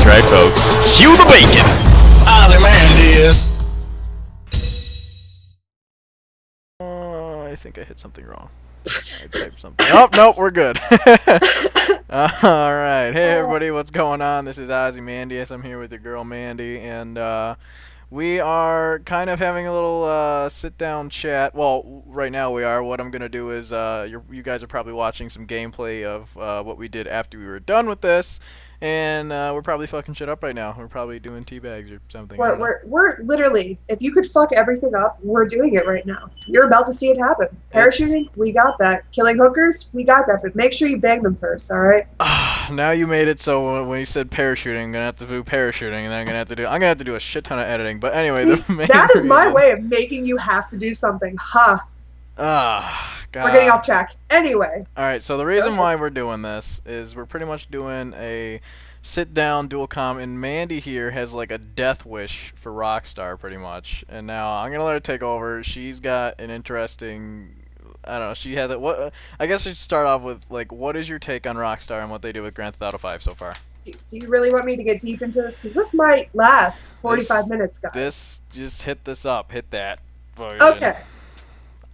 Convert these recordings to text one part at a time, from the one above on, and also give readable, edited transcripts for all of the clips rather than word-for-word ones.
right, folks? Cue the bacon! Ozy Barks. I think I hit something wrong. I typed something. Oh, nope, we're good. Alright, hey everybody, what's going on? This is Ozymandias. I'm here with your girl Mandy, and we are kind of having a little sit-down chat. Well, right now we are. What I'm going to do is, you guys are probably watching some gameplay of what we did after we were done with this, and we're probably fucking shit up right now. We're probably doing teabags or something. We're literally, if you could fuck everything up, we're doing it right now. You're about to see it happen. Parachuting, we got that. Killing hookers, we got that. But make sure you bang them first, all right? Now you made it so when you said parachuting, I'm gonna have to do parachuting, and then I'm gonna have to do a shit ton of editing. But anyway, See, the main that is my reason- way of making you have to do something. Ha! God. We're getting off track. Anyway. Alright, so the reason why we're doing this is we're pretty much doing a sit-down dual com, and Mandy here has like a death wish for Rockstar pretty much. And now I'm gonna let her take over. She's got an interesting, I don't know, she has it. What I guess we should start off with, like, what is your take on Rockstar and what they do with Grand Theft Auto 5 so far? Do you really want me to get deep into this? Because this might last 45 minutes, guys. Just hit this up. Hit that. Okay.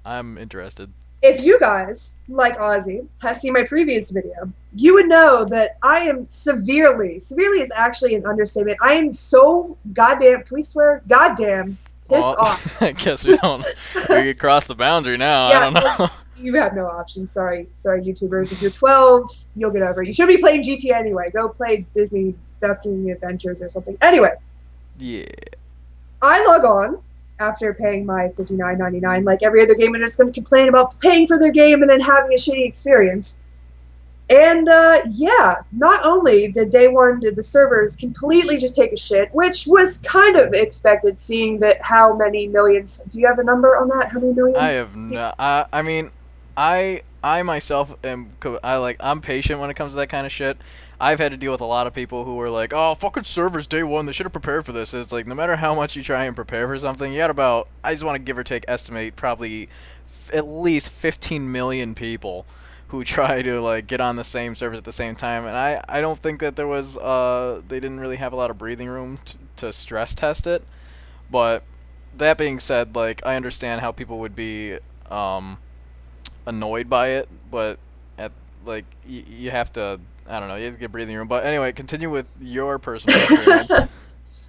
I'm interested. If you guys, like Ozzy, have seen my previous video, you would know that I am severely is actually an understatement. I am so goddamn, can we swear? Goddamn pissed off. I guess we don't. We could cross the boundary now. Yeah, I don't know. You have no option. Sorry, YouTubers. If you're 12, you'll get over it. You should be playing GTA anyway. Go play Disney Ducking Adventures or something. Anyway. Yeah. I log on after paying my $59.99, like every other gamer that's going to complain about paying for their game and then having a shitty experience. And yeah, not only did day one did the servers completely just take a shit, which was kind of expected, seeing that how many millions. Do you have a number on that? How many millions? I have no. I mean, I myself am. I'm patient when it comes to that kind of shit. I've had to deal with a lot of people who were like, "Oh, fucking servers day one. They should have prepared for this." It's like, no matter how much you try and prepare for something, you got about, I just want to give or take estimate, probably at least 15 million people who try to like get on the same servers at the same time. And I don't think that there was they didn't really have a lot of breathing room to stress test it. But that being said, like, I understand how people would be annoyed by it, but at like you have to, I don't know, you have to get breathing room. But anyway, continue with your personal experience.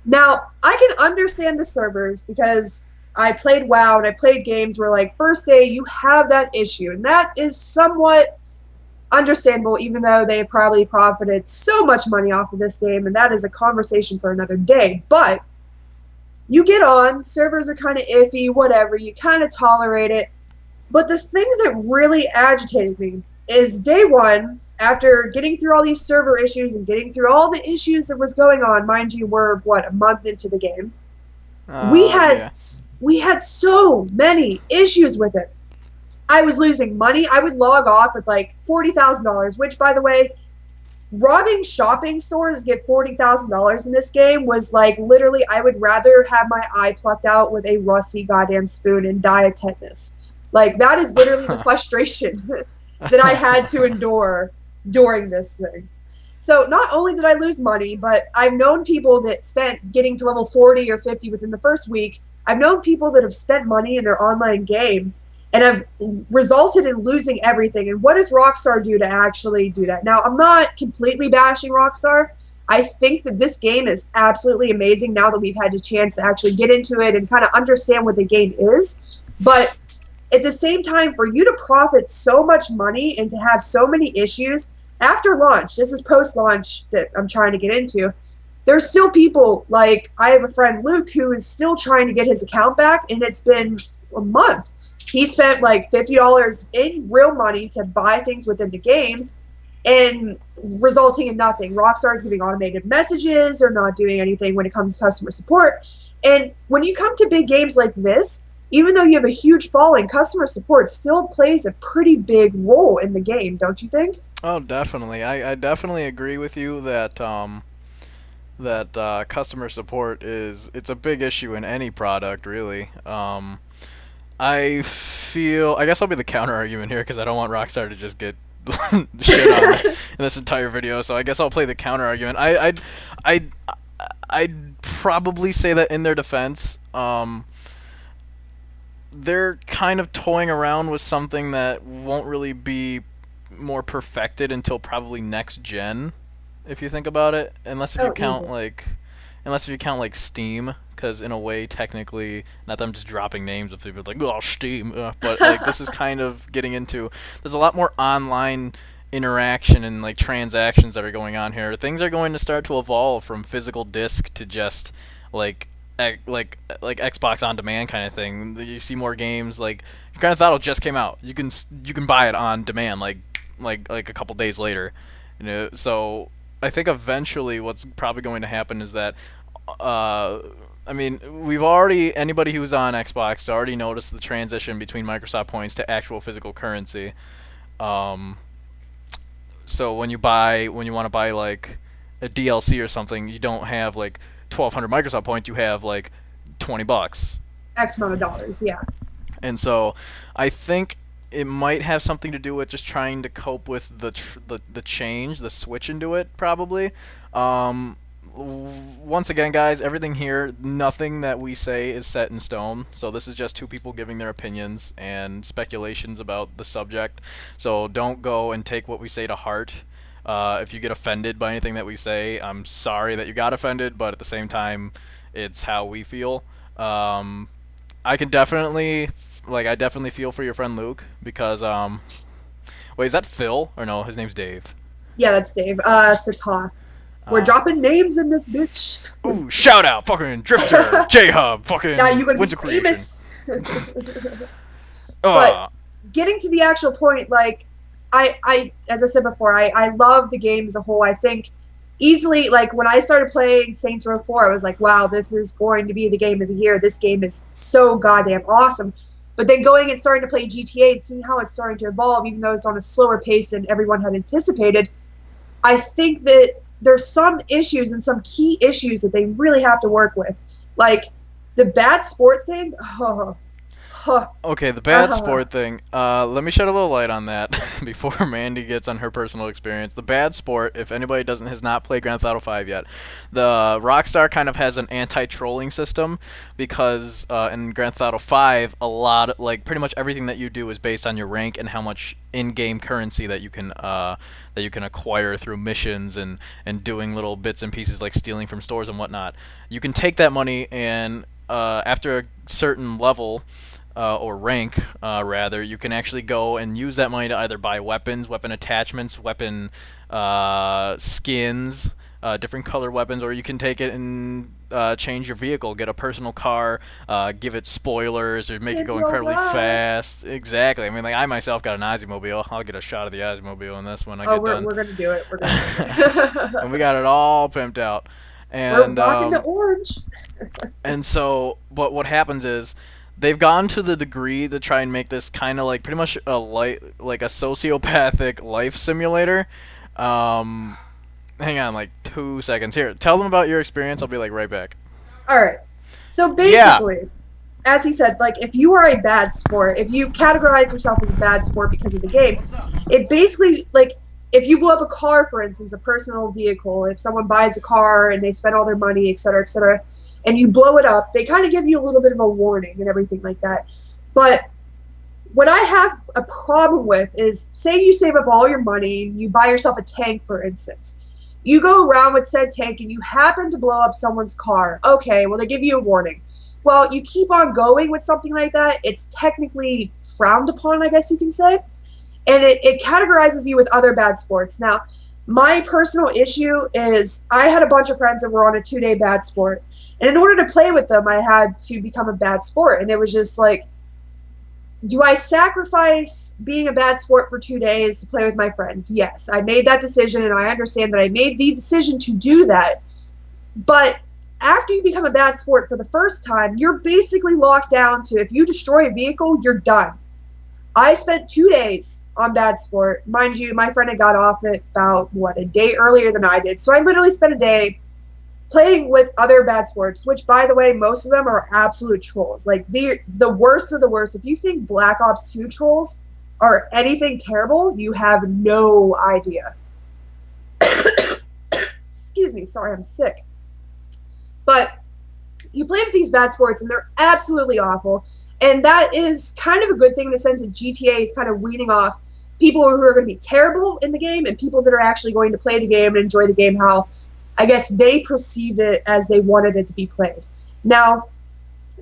Now, I can understand the servers because I played WoW and I played games where, like, first day you have that issue, and that is somewhat understandable, even though they probably profited so much money off of this game, and that is a conversation for another day. But you get on, servers are kind of iffy, whatever, you kind of tolerate it. But the thing that really agitated me is day one, after getting through all these server issues and getting through all the issues that was going on, mind you, we're, what, a month into the game, we had so many issues with it. I was losing money. I would log off with like $40,000, which, by the way, robbing shopping stores to get $40,000 in this game was like, literally, I would rather have my eye plucked out with a rusty goddamn spoon and die of tetanus. Like, that is literally the frustration that I had to endure during this thing. So not only did I lose money, but I've known people that spent getting to level 40 or 50 within the first week. I've known people that have spent money in their online game and have resulted in losing everything. And what does Rockstar do to actually do that? Now, I'm not completely bashing Rockstar. I think that this game is absolutely amazing now that we've had a chance to actually get into it and kind of understand what the game is. But at the same time, for you to profit so much money and to have so many issues after launch, this is post-launch that I'm trying to get into, there's still people, like, I have a friend, Luke, who is still trying to get his account back, and it's been a month. He spent like $50 in real money to buy things within the game, and resulting in nothing. Rockstar is giving automated messages or not doing anything when it comes to customer support. And when you come to big games like this, even though you have a huge following, customer support still plays a pretty big role in the game, don't you think? Oh, definitely. I definitely agree with you that customer support it's a big issue in any product, really. I guess I'll be the counter argument here because I don't want Rockstar to just get shit on in this entire video, so I guess I'll play the counter argument. I'd probably say that in their defense, they're kind of toying around with something that won't really be more perfected until probably next gen, if you think about it. Unless if you count like Steam, because in a way, technically, not that I'm just dropping names of people like, oh, Steam, but like this is kind of getting into. There's a lot more online interaction and like transactions that are going on here. Things are going to start to evolve from physical disc to just like Xbox on demand kind of thing. You see more games like Grand Theft Auto just came out. You can buy it on demand like a couple days later. You know, so I think eventually what's probably going to happen is that I mean, anybody who's on Xbox already noticed the transition between Microsoft points to actual physical currency. So when you want to buy like a DLC or something, you don't have like 1,200 Microsoft points. You have like $20. X amount of dollars, yeah. And so I think it might have something to do with just trying to cope with the change, the switch into it, probably. Once again, guys, everything here, nothing that we say is set in stone. So this is just two people giving their opinions and speculations about the subject. So don't go and take what we say to heart. If you get offended by anything that we say, I'm sorry that you got offended, but at the same time, it's how we feel. I definitely feel for your friend Luke because, wait, is that Phil? Or no, his name's Dave. Yeah, that's Dave. Satoth. We're dropping names in this bitch. Ooh, shout out, fucking Drifter, J-Hub, fucking now you're gonna Winter be famous. But getting to the actual point, like, I as I said before, I love the game as a whole. I think easily, like, when I started playing Saints Row 4, I was like, wow, this is going to be the game of the year. This game is so goddamn awesome. But then going and starting to play GTA and seeing how it's starting to evolve, even though it's on a slower pace than everyone had anticipated, I think that there's some issues and some key issues that they really have to work with. Like, the bad sport thing, okay, the bad sport thing. Let me shed a little light on that before Mandy gets on her personal experience. The bad sport, if anybody has not played Grand Theft Auto 5 yet, the Rockstar kind of has an anti-trolling system because in Grand Theft Auto 5, pretty much everything that you do is based on your rank and how much in-game currency that you can acquire through missions and doing little bits and pieces like stealing from stores and whatnot. You can take that money and after a certain level. Or rank, rather, you can actually go and use that money to either buy weapons, weapon attachments, weapon skins, different color weapons, or you can take it and change your vehicle, get a personal car, give it spoilers, or make it go incredibly fast. Exactly. I mean, like, I myself got an Ozzy-mobile. I'll get a shot of the Ozzy-mobile in this one. We're going to do it. We're going to do it. And we got it all pimped out. And, we're rocking the orange. And so, but what happens is, they've gone to the degree to try and make this kind of like pretty much a sociopathic life simulator. Hang on, like 2 seconds. Here, tell them about your experience. I'll be like right back. All right. So basically, as he said, like if you are a bad sport, if you categorize yourself as a bad sport because of the game, it basically like if you blow up a car, for instance, a personal vehicle, if someone buys a car and they spend all their money, et cetera, and you blow it up, they kind of give you a little bit of a warning and everything like that. But what I have a problem with is, say you save up all your money, you buy yourself a tank, for instance. You go around with said tank and you happen to blow up someone's car. Okay, well, they give you a warning. Well, you keep on going with something like that, it's technically frowned upon, I guess you can say. And it categorizes you with other bad sports. Now, my personal issue is I had a bunch of friends that were on a 2-day bad sport. And in order to play with them, I had to become a bad sport. And it was just like, do I sacrifice being a bad sport for 2 days to play with my friends? Yes, I made that decision, and I understand that I made the decision to do that. But after you become a bad sport for the first time, you're basically locked down to if you destroy a vehicle, you're done. I spent 2 days on bad sport. Mind you, my friend had got off it about, a day earlier than I did. So I literally spent a day playing with other bad sports, which, by the way, most of them are absolute trolls. Like, the worst of the worst. If you think Black Ops 2 trolls, or anything terrible, you have no idea. Excuse me, sorry, I'm sick. But you play with these bad sports and they're absolutely awful. And that is kind of a good thing in the sense that GTA is kind of weaning off people who are going to be terrible in the game and people that are actually going to play the game and enjoy the game how I guess they perceived it as they wanted it to be played. Now,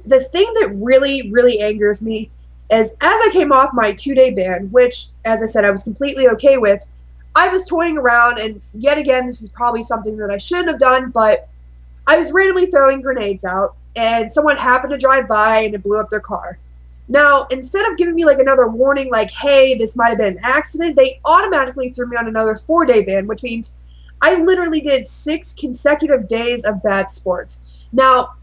the thing that really, really angers me is as I came off my 2-day ban, which, as I said, I was completely okay with, I was toying around, and yet again, this is probably something that I shouldn't have done, but I was randomly throwing grenades out, and someone happened to drive by and it blew up their car. Now, instead of giving me like another warning, like, hey, this might have been an accident, they automatically threw me on another 4-day ban, which means I literally did 6 consecutive days of bad sports. Now,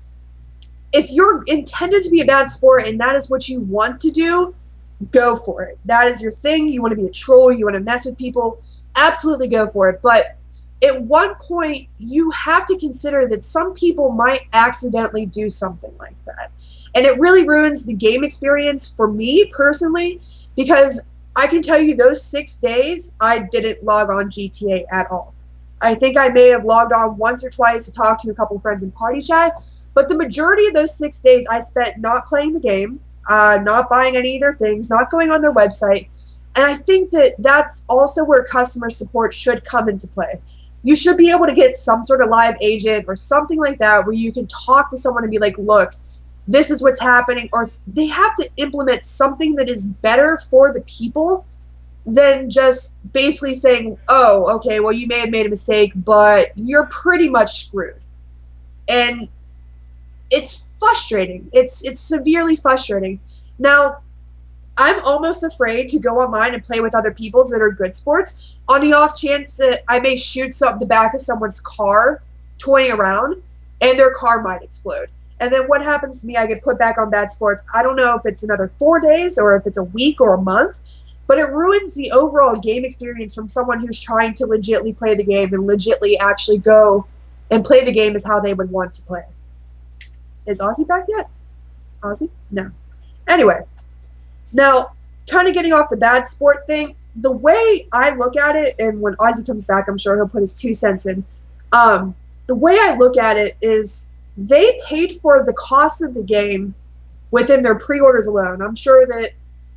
if you're intended to be a bad sport and that is what you want to do, go for it. That is your thing. You want to be a troll. You want to mess with people. Absolutely go for it. But at one point, you have to consider that some people might accidentally do something like that. And it really ruins the game experience for me personally, because I can tell you those 6 days, I didn't log on GTA at all. I think I may have logged on once or twice to talk to a couple friends in party chat, but the majority of those 6 days I spent not playing the game, not buying any of their things, not going on their website. And I think that that's also where customer support should come into play. You should be able to get some sort of live agent or something like that where you can talk to someone and be like, look, this is what's happening. Or they have to implement something that is better for the people than just basically saying, oh, okay, well, you may have made a mistake, but you're pretty much screwed. And it's frustrating. It's severely frustrating. Now, I'm almost afraid to go online and play with other people that are good sports on the off chance that I may shoot the back of someone's car toying around and their car might explode. And then what happens to me? I get put back on bad sports. I don't know if it's another 4 days or if it's a week or a month, but it ruins the overall game experience from someone who's trying to legitly play the game and legitly actually go and play the game as how they would want to play. Is Ozy back yet? Ozy? No. Anyway. Now, kind of getting off the bad sport thing, the way I look at it, and when Ozy comes back, I'm sure he'll put his 2 cents in. The way I look at it is they paid for the cost of the game within their pre-orders alone. I'm sure that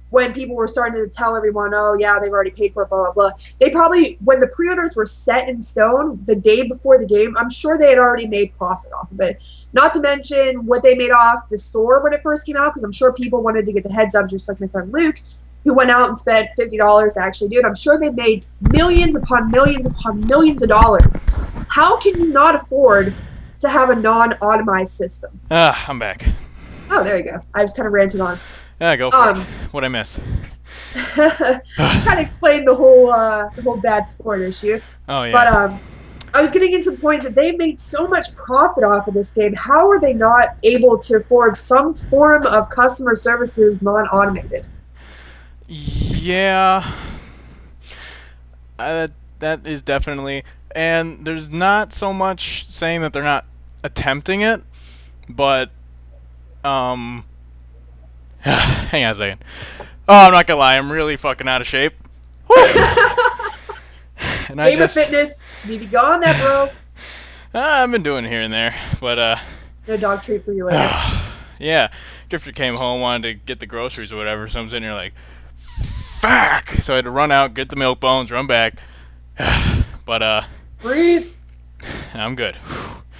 when people were starting to tell everyone, oh, yeah, they've already paid for it, blah, blah, blah, they probably, when the pre-orders were set in stone the day before the game, I'm sure they had already made profit off of it. Not to mention what they made off the store when it first came out, because I'm sure people wanted to get the heads up, just like my friend Luke, who went out and spent $50 to actually do it. I'm sure they made millions upon millions upon millions of dollars. How can you not afford to have a non-automized system? I'm back. Oh, there you go. I was kind of ranting on. Yeah, go for it. What'd I miss? Kind of explained the whole bad sport issue. Oh, yeah. But I was getting into the point that they made so much profit off of this game. How are they not able to afford some form of customer services non-automated? Yeah. That is definitely... And there's not so much saying that they're not attempting it, but... hang on a second. Oh, I'm not gonna lie, I'm really fucking out of shape. And Game of fitness, need to go on that, bro. I've been doing it here and there, but no dog treat for you later. Yeah, Drifter came home, wanted to get the groceries or whatever, so I'm sitting here like, fuck! So I had to run out, get the milk bones, run back. But breathe. I'm good.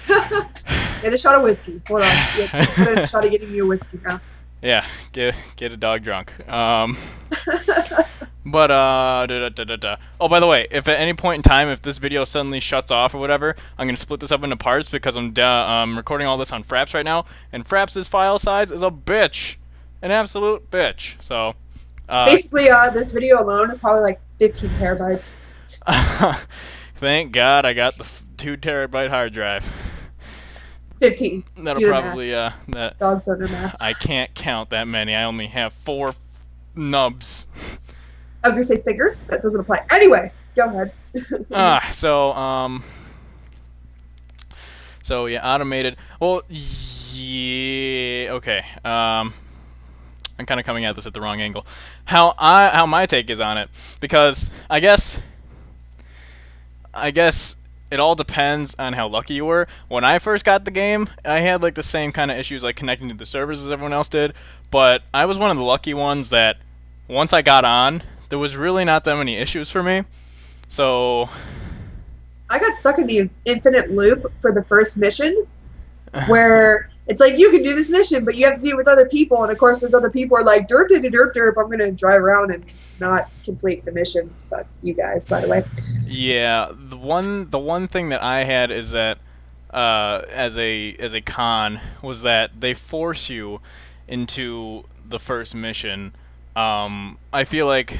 Get a shot of whiskey. Hold on. Yeah, get a shot of getting you a whiskey now. Yeah, get a dog drunk. But oh, by the way, if at any point in time, if this video suddenly shuts off or whatever, I'm gonna split this up into parts because I'm recording all this on Fraps right now, and Fraps' file size is a bitch, an absolute bitch. So basically, this video alone is probably like 15 terabytes. Thank God I got the 2 terabyte hard drive. 15. That'll probably that. Dogs under math. I can't count that many. I only have 4 nubs. I was gonna say fingers. That doesn't apply. Anyway, go ahead. So yeah, automated. Well, yeah. Okay. I'm I'm kind of coming at this at the wrong angle. How my take is on it, because I guess it all depends on how lucky you were. When I first got the game, I had like the same kind of issues like connecting to the servers as everyone else did, but I was one of the lucky ones that once I got on, there was really not that many issues for me. So I got stuck in the infinite loop for the first mission, where it's like you can do this mission, but you have to do it with other people, and of course those other people are like, derp, derp, derp, derp, I'm gonna drive around and not complete the mission. Fuck you guys, by the way. yeah, the one thing that I had is that as a con was that they force you into the first mission. I feel like,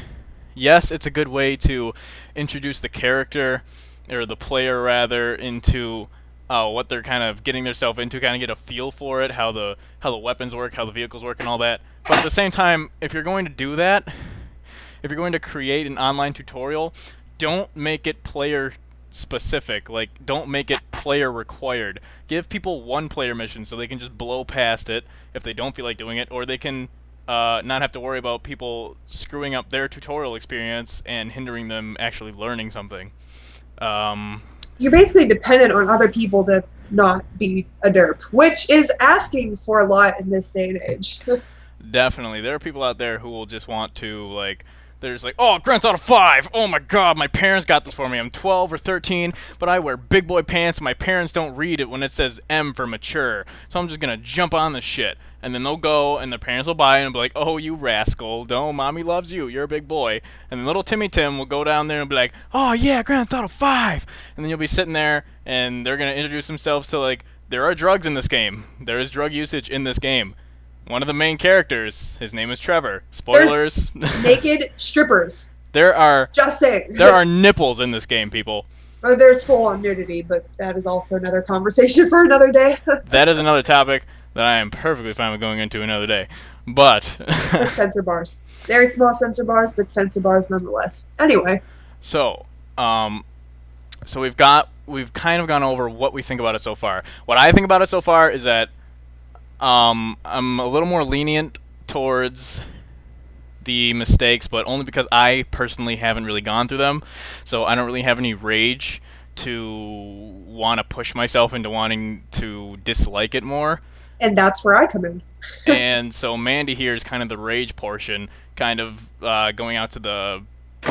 yes, it's a good way to introduce the character, or the player rather, into what they're kind of getting themselves into, kind of get a feel for it, how the weapons work, how the vehicles work, and all that. But at the same time, if you're going to do that, if you're going to create an online tutorial, don't make it player specific. Like, don't make it player required. Give people one player mission so they can just blow past it if they don't feel like doing it, or they can not have to worry about people screwing up their tutorial experience and hindering them actually learning something. You're basically dependent on other people to not be a derp, which is asking for a lot in this day and age. Definitely. There are people out there who will just want to, like, they're just like, oh, Grand Theft Auto 5! Oh my god, my parents got this for me. I'm 12 or 13, but I wear big boy pants and my parents don't read it when it says M for mature. So I'm just gonna jump on this shit. And then they'll go and their parents will buy it and be like, oh, you rascal. No, mommy loves you. You're a big boy. And then little Timmy Tim will go down there and be like, oh yeah, Grand Theft Auto 5! And then you'll be sitting there and they're gonna introduce themselves to, like, there are drugs in this game. There is drug usage in this game. One of the main characters, his name is Trevor. Spoilers. There's naked strippers. There are Just saying. There are nipples in this game, people. Or there's full-on nudity, but that is also another conversation for another day. That is another topic that I am perfectly fine with going into another day. But or sensor bars. Very small sensor bars, but sensor bars nonetheless. Anyway. So we've kind of gone over what we think about it so far. What I think about it so far is that I'm a little more lenient towards the mistakes, but only because I personally haven't really gone through them. So I don't really have any rage to want to push myself into wanting to dislike it more. And that's where I come in. And so Mandy here is kind of the rage portion, kind of going out to the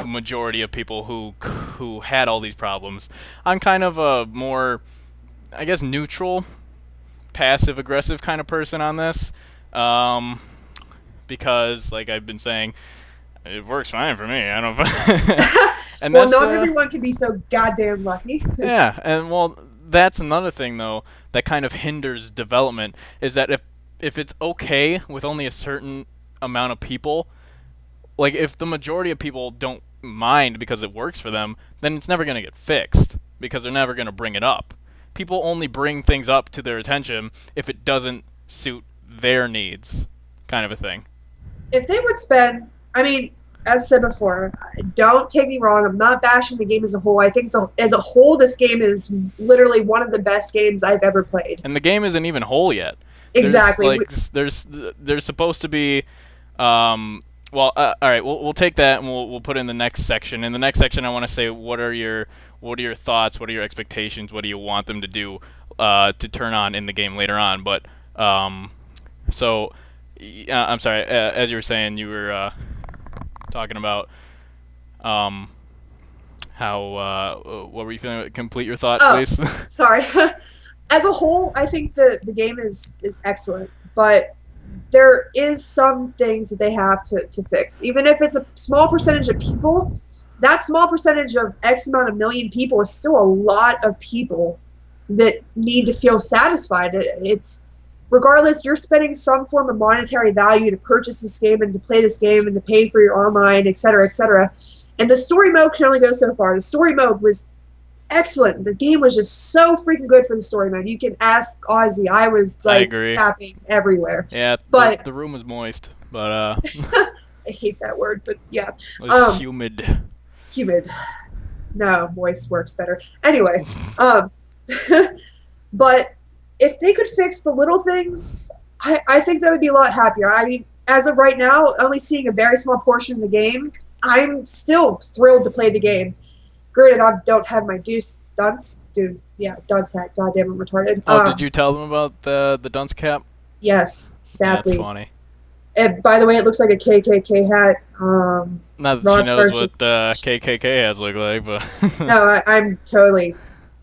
majority of people who had all these problems. I'm kind of a more, I guess, neutral, passive-aggressive kind of person on this, because, like I've been saying, it works fine for me. I don't. And well, not everyone can be so goddamn lucky. Yeah, and well, that's another thing though that kind of hinders development, is that if it's okay with only a certain amount of people, like if the majority of people don't mind because it works for them, then it's never gonna get fixed because they're never gonna bring it up. People only bring things up to their attention if it doesn't suit their needs, kind of a thing. If they would spend, I mean, as I said before, don't take me wrong, I'm not bashing the game as a whole. I think as a whole, this game is literally one of the best games I've ever played. And the game isn't even whole yet. Exactly. There's supposed to be, well, all right, we'll take that and we'll put it in the next section. In the next section, I want to say what are your thoughts? What are your expectations? What do you want them to do to turn on in the game later on? But so I'm sorry. As you were saying, you were talking about how what were you feeling? Complete your thought, please. Sorry. As a whole, I think the game is excellent, but there is some things that they have to fix. Even if it's a small percentage of people, that small percentage of X amount of million people is still a lot of people that need to feel satisfied. It's regardless, you're spending some form of monetary value to purchase this game and to play this game and to pay for your online, etc., etc. And the story mode can only go so far. The story mode was excellent. The game was just so freaking good for the story mode. You can ask Ozy. I was like tapping everywhere. Yeah, but the room was moist, but I hate that word, but yeah. It was humid. Humid. No, moist works better. Anyway, but if they could fix the little things, I think that would be a lot happier. I mean, as of right now, only seeing a very small portion of the game, I'm still thrilled to play the game. Granted, I don't have my dunce hat. Goddamn, I'm retarded. Oh, did you tell them about the dunce cap? Yes, sadly. That's funny. And by the way, it looks like a KKK hat. Not that she knows what KKK hats look like, but no, I'm totally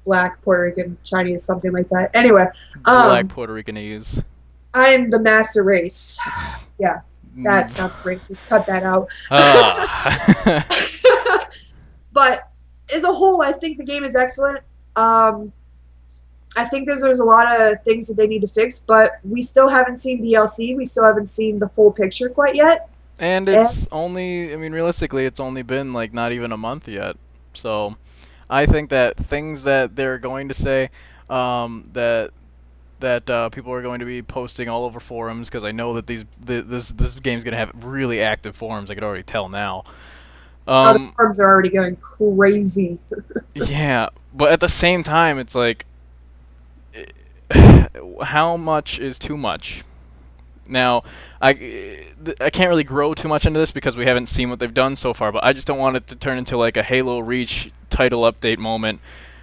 black, Puerto Rican, Chinese, something like that. Anyway, black Puerto Ricanese. I'm the master race. Yeah, that's not racist. Cut that out. But as a whole, I think the game is excellent. I think there's a lot of things that they need to fix, but we still haven't seen DLC. We still haven't seen the full picture quite yet. And it's only, I mean, realistically, it's only been like not even a month yet. So I think that things that they're going to say, that people are going to be posting all over forums, because I know that this game's gonna have really active forums. I could already tell now. The forums are already going crazy. Yeah, but at the same time, it's like, how much is too much? Now, I can't really grow too much into this because we haven't seen what they've done so far, but I just don't want it to turn into like a Halo Reach title update moment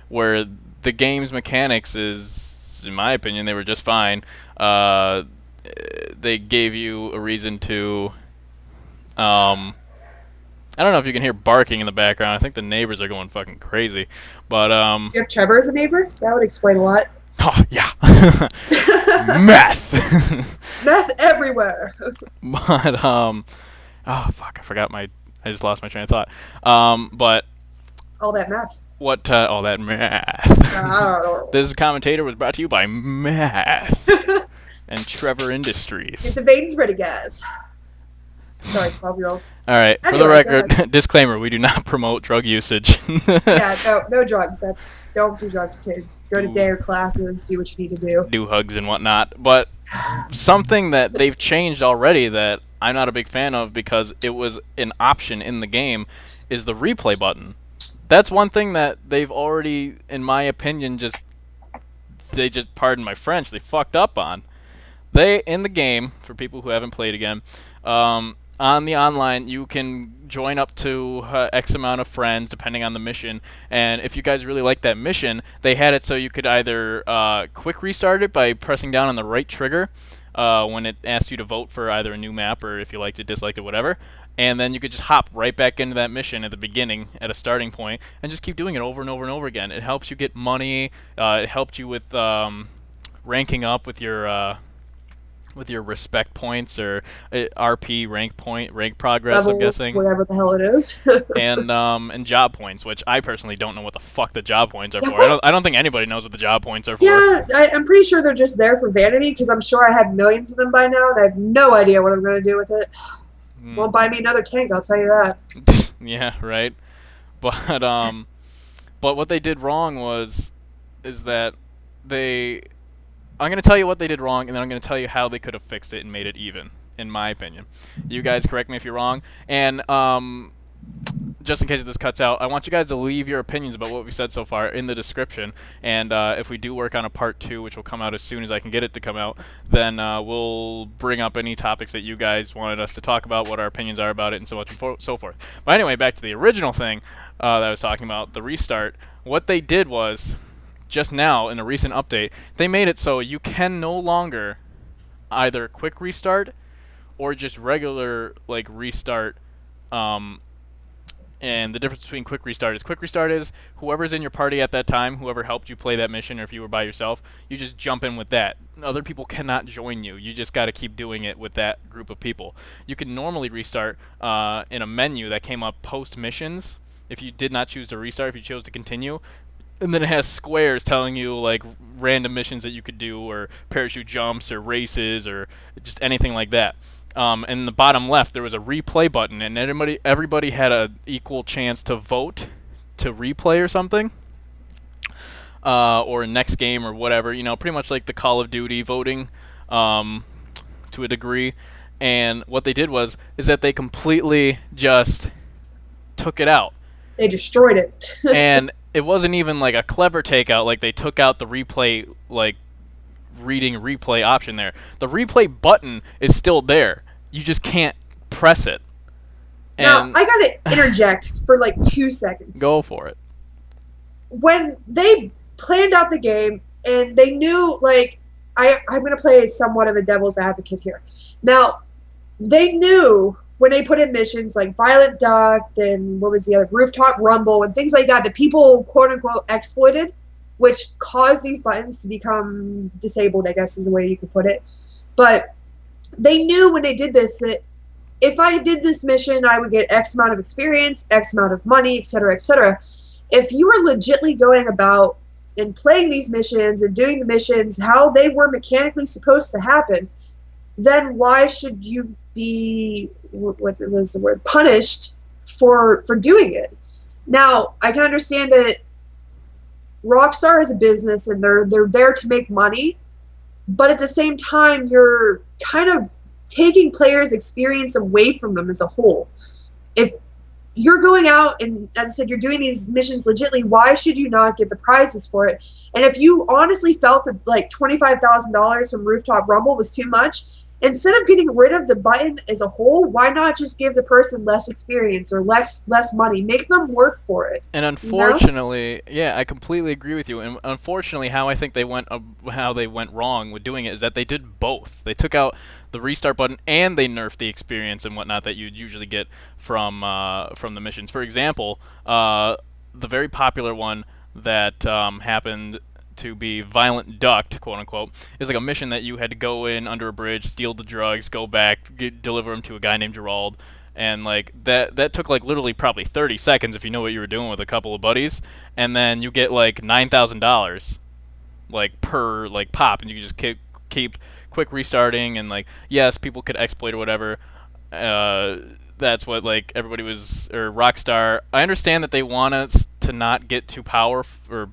where the game's mechanics is, in my opinion, they were just fine. They gave you a reason to... I don't know if you can hear barking in the background. I think the neighbors are going fucking crazy. But, You have Trevor as a neighbor? That would explain a lot. Oh, yeah. Meth! Meth everywhere! But, oh, fuck, I just lost my train of thought. But... All that meth. All that meth. This commentator was brought to you by meth and Trevor Industries. Get the veins ready, guys. Sorry, 12-year-olds. All right, for the record, disclaimer, we do not promote drug usage. Yeah, no drugs. Don't do drugs, kids. Go to dare classes, do what you need to do. Do hugs and whatnot. But something that they've changed already that I'm not a big fan of because it was an option in the game is the replay button. That's one thing that they've already, in my opinion, pardon my French, they fucked up on. They, in the game, for people who haven't played again, on the online, you can join up to X amount of friends, depending on the mission, and if you guys really like that mission, they had it so you could either quick restart it by pressing down on the right trigger when it asked you to vote for either a new map or if you liked it, disliked it, whatever, and then you could just hop right back into that mission at the beginning at a starting point and just keep doing it over and over and over again. It helps you get money. It helped you with ranking up with your respect points or RP rank progress, Levels, I'm guessing, whatever the hell it is. and job points, which I personally don't know what the fuck the job points are for. I don't think anybody knows what the job points are for. Yeah, I'm pretty sure they're just there for vanity because I'm sure I have millions of them by now and I have no idea what I'm going to do with it. Won't buy me another tank, I'll tell you that. Yeah, right. But what they did wrong is that I'm going to tell you what they did wrong, and then I'm going to tell you how they could have fixed it and made it even, in my opinion. You guys correct me if you're wrong. And just in case this cuts out, I want you guys to leave your opinions about what we've said so far in the description. And if we do work on a part 2, which will come out as soon as I can get it to come out, then we'll bring up any topics that you guys wanted us to talk about, what our opinions are about it, and so much and so forth. But anyway, back to the original thing that I was talking about, the restart. What they did was, just now in a recent update, they made it so you can no longer either quick restart or just regular like restart. And the difference between quick restart is whoever's in your party at that time, whoever helped you play that mission, or if you were by yourself, you just jump in with that. Other people cannot join you. You just got to keep doing it with that group of people. You can normally restart in a menu that came up post missions. If you did not choose to restart, if you chose to continue, and then it has squares telling you like random missions that you could do, or parachute jumps, or races, or just anything like that. And in the bottom left, there was a replay button, and everybody had an equal chance to vote to replay or something, or next game or whatever. You know, pretty much like the Call of Duty voting to a degree. And what they did is that they completely just took it out. They destroyed it. And it wasn't even like a clever takeout. Like they took out the replay, like reading replay option there. The replay button is still there. you just can't press it. Now, And I gotta interject for like 2 seconds. go for it. When they planned out the game and they knew, like, I'm going to play somewhat of a devil's advocate here. Now, they knew when they put in missions like Violent Duct and what was the other, Rooftop Rumble and things like that, that people, quote unquote, exploited, which caused these buttons to become disabled, I guess is the way you could put it. But they knew when they did this that if I did this mission, I would get X amount of experience, X amount of money, etc., etc. If you are legitly going about and playing these missions and doing the missions how they were mechanically supposed to happen, then why should you be punished for doing it? Now, I can understand that Rockstar is a business and they're there to make money, but at the same time, you're kind of taking players' experience away from them as a whole. If you're going out and, as I said, you're doing these missions legitly, why should you not get the prizes for it? And if you honestly felt that like $25,000 from Rooftop Rumble was too much, instead of getting rid of the button as a whole, why not just give the person less experience or less money? Make them work for it. And unfortunately, yeah, I completely agree with you. And unfortunately, how I think they went wrong with doing it is that they did both. They took out the restart button and they nerfed the experience and whatnot that you'd usually get from the missions. For example, the very popular one that happened to be Violent Duct, quote unquote, is like a mission that you had to go in under a bridge, steal the drugs, go back, deliver them to a guy named Gerald, and like that took like literally probably 30 seconds if you know what you were doing with a couple of buddies, and then you get like $9,000 like per like pop, and you can just keep quick restarting, and like yes, people could exploit or whatever. That's what like everybody was, or Rockstar. I understand that they want us to not get too powerful or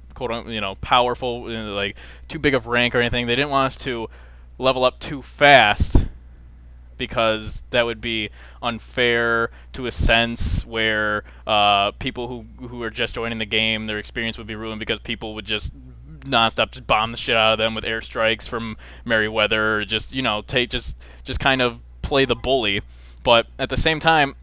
powerful, like too big of rank or anything. They didn't want us to level up too fast because that would be unfair to a sense where people who are just joining the game, their experience would be ruined because people would just nonstop just bomb the shit out of them with airstrikes from Merryweather, or just just kind of play the bully. But at the same time,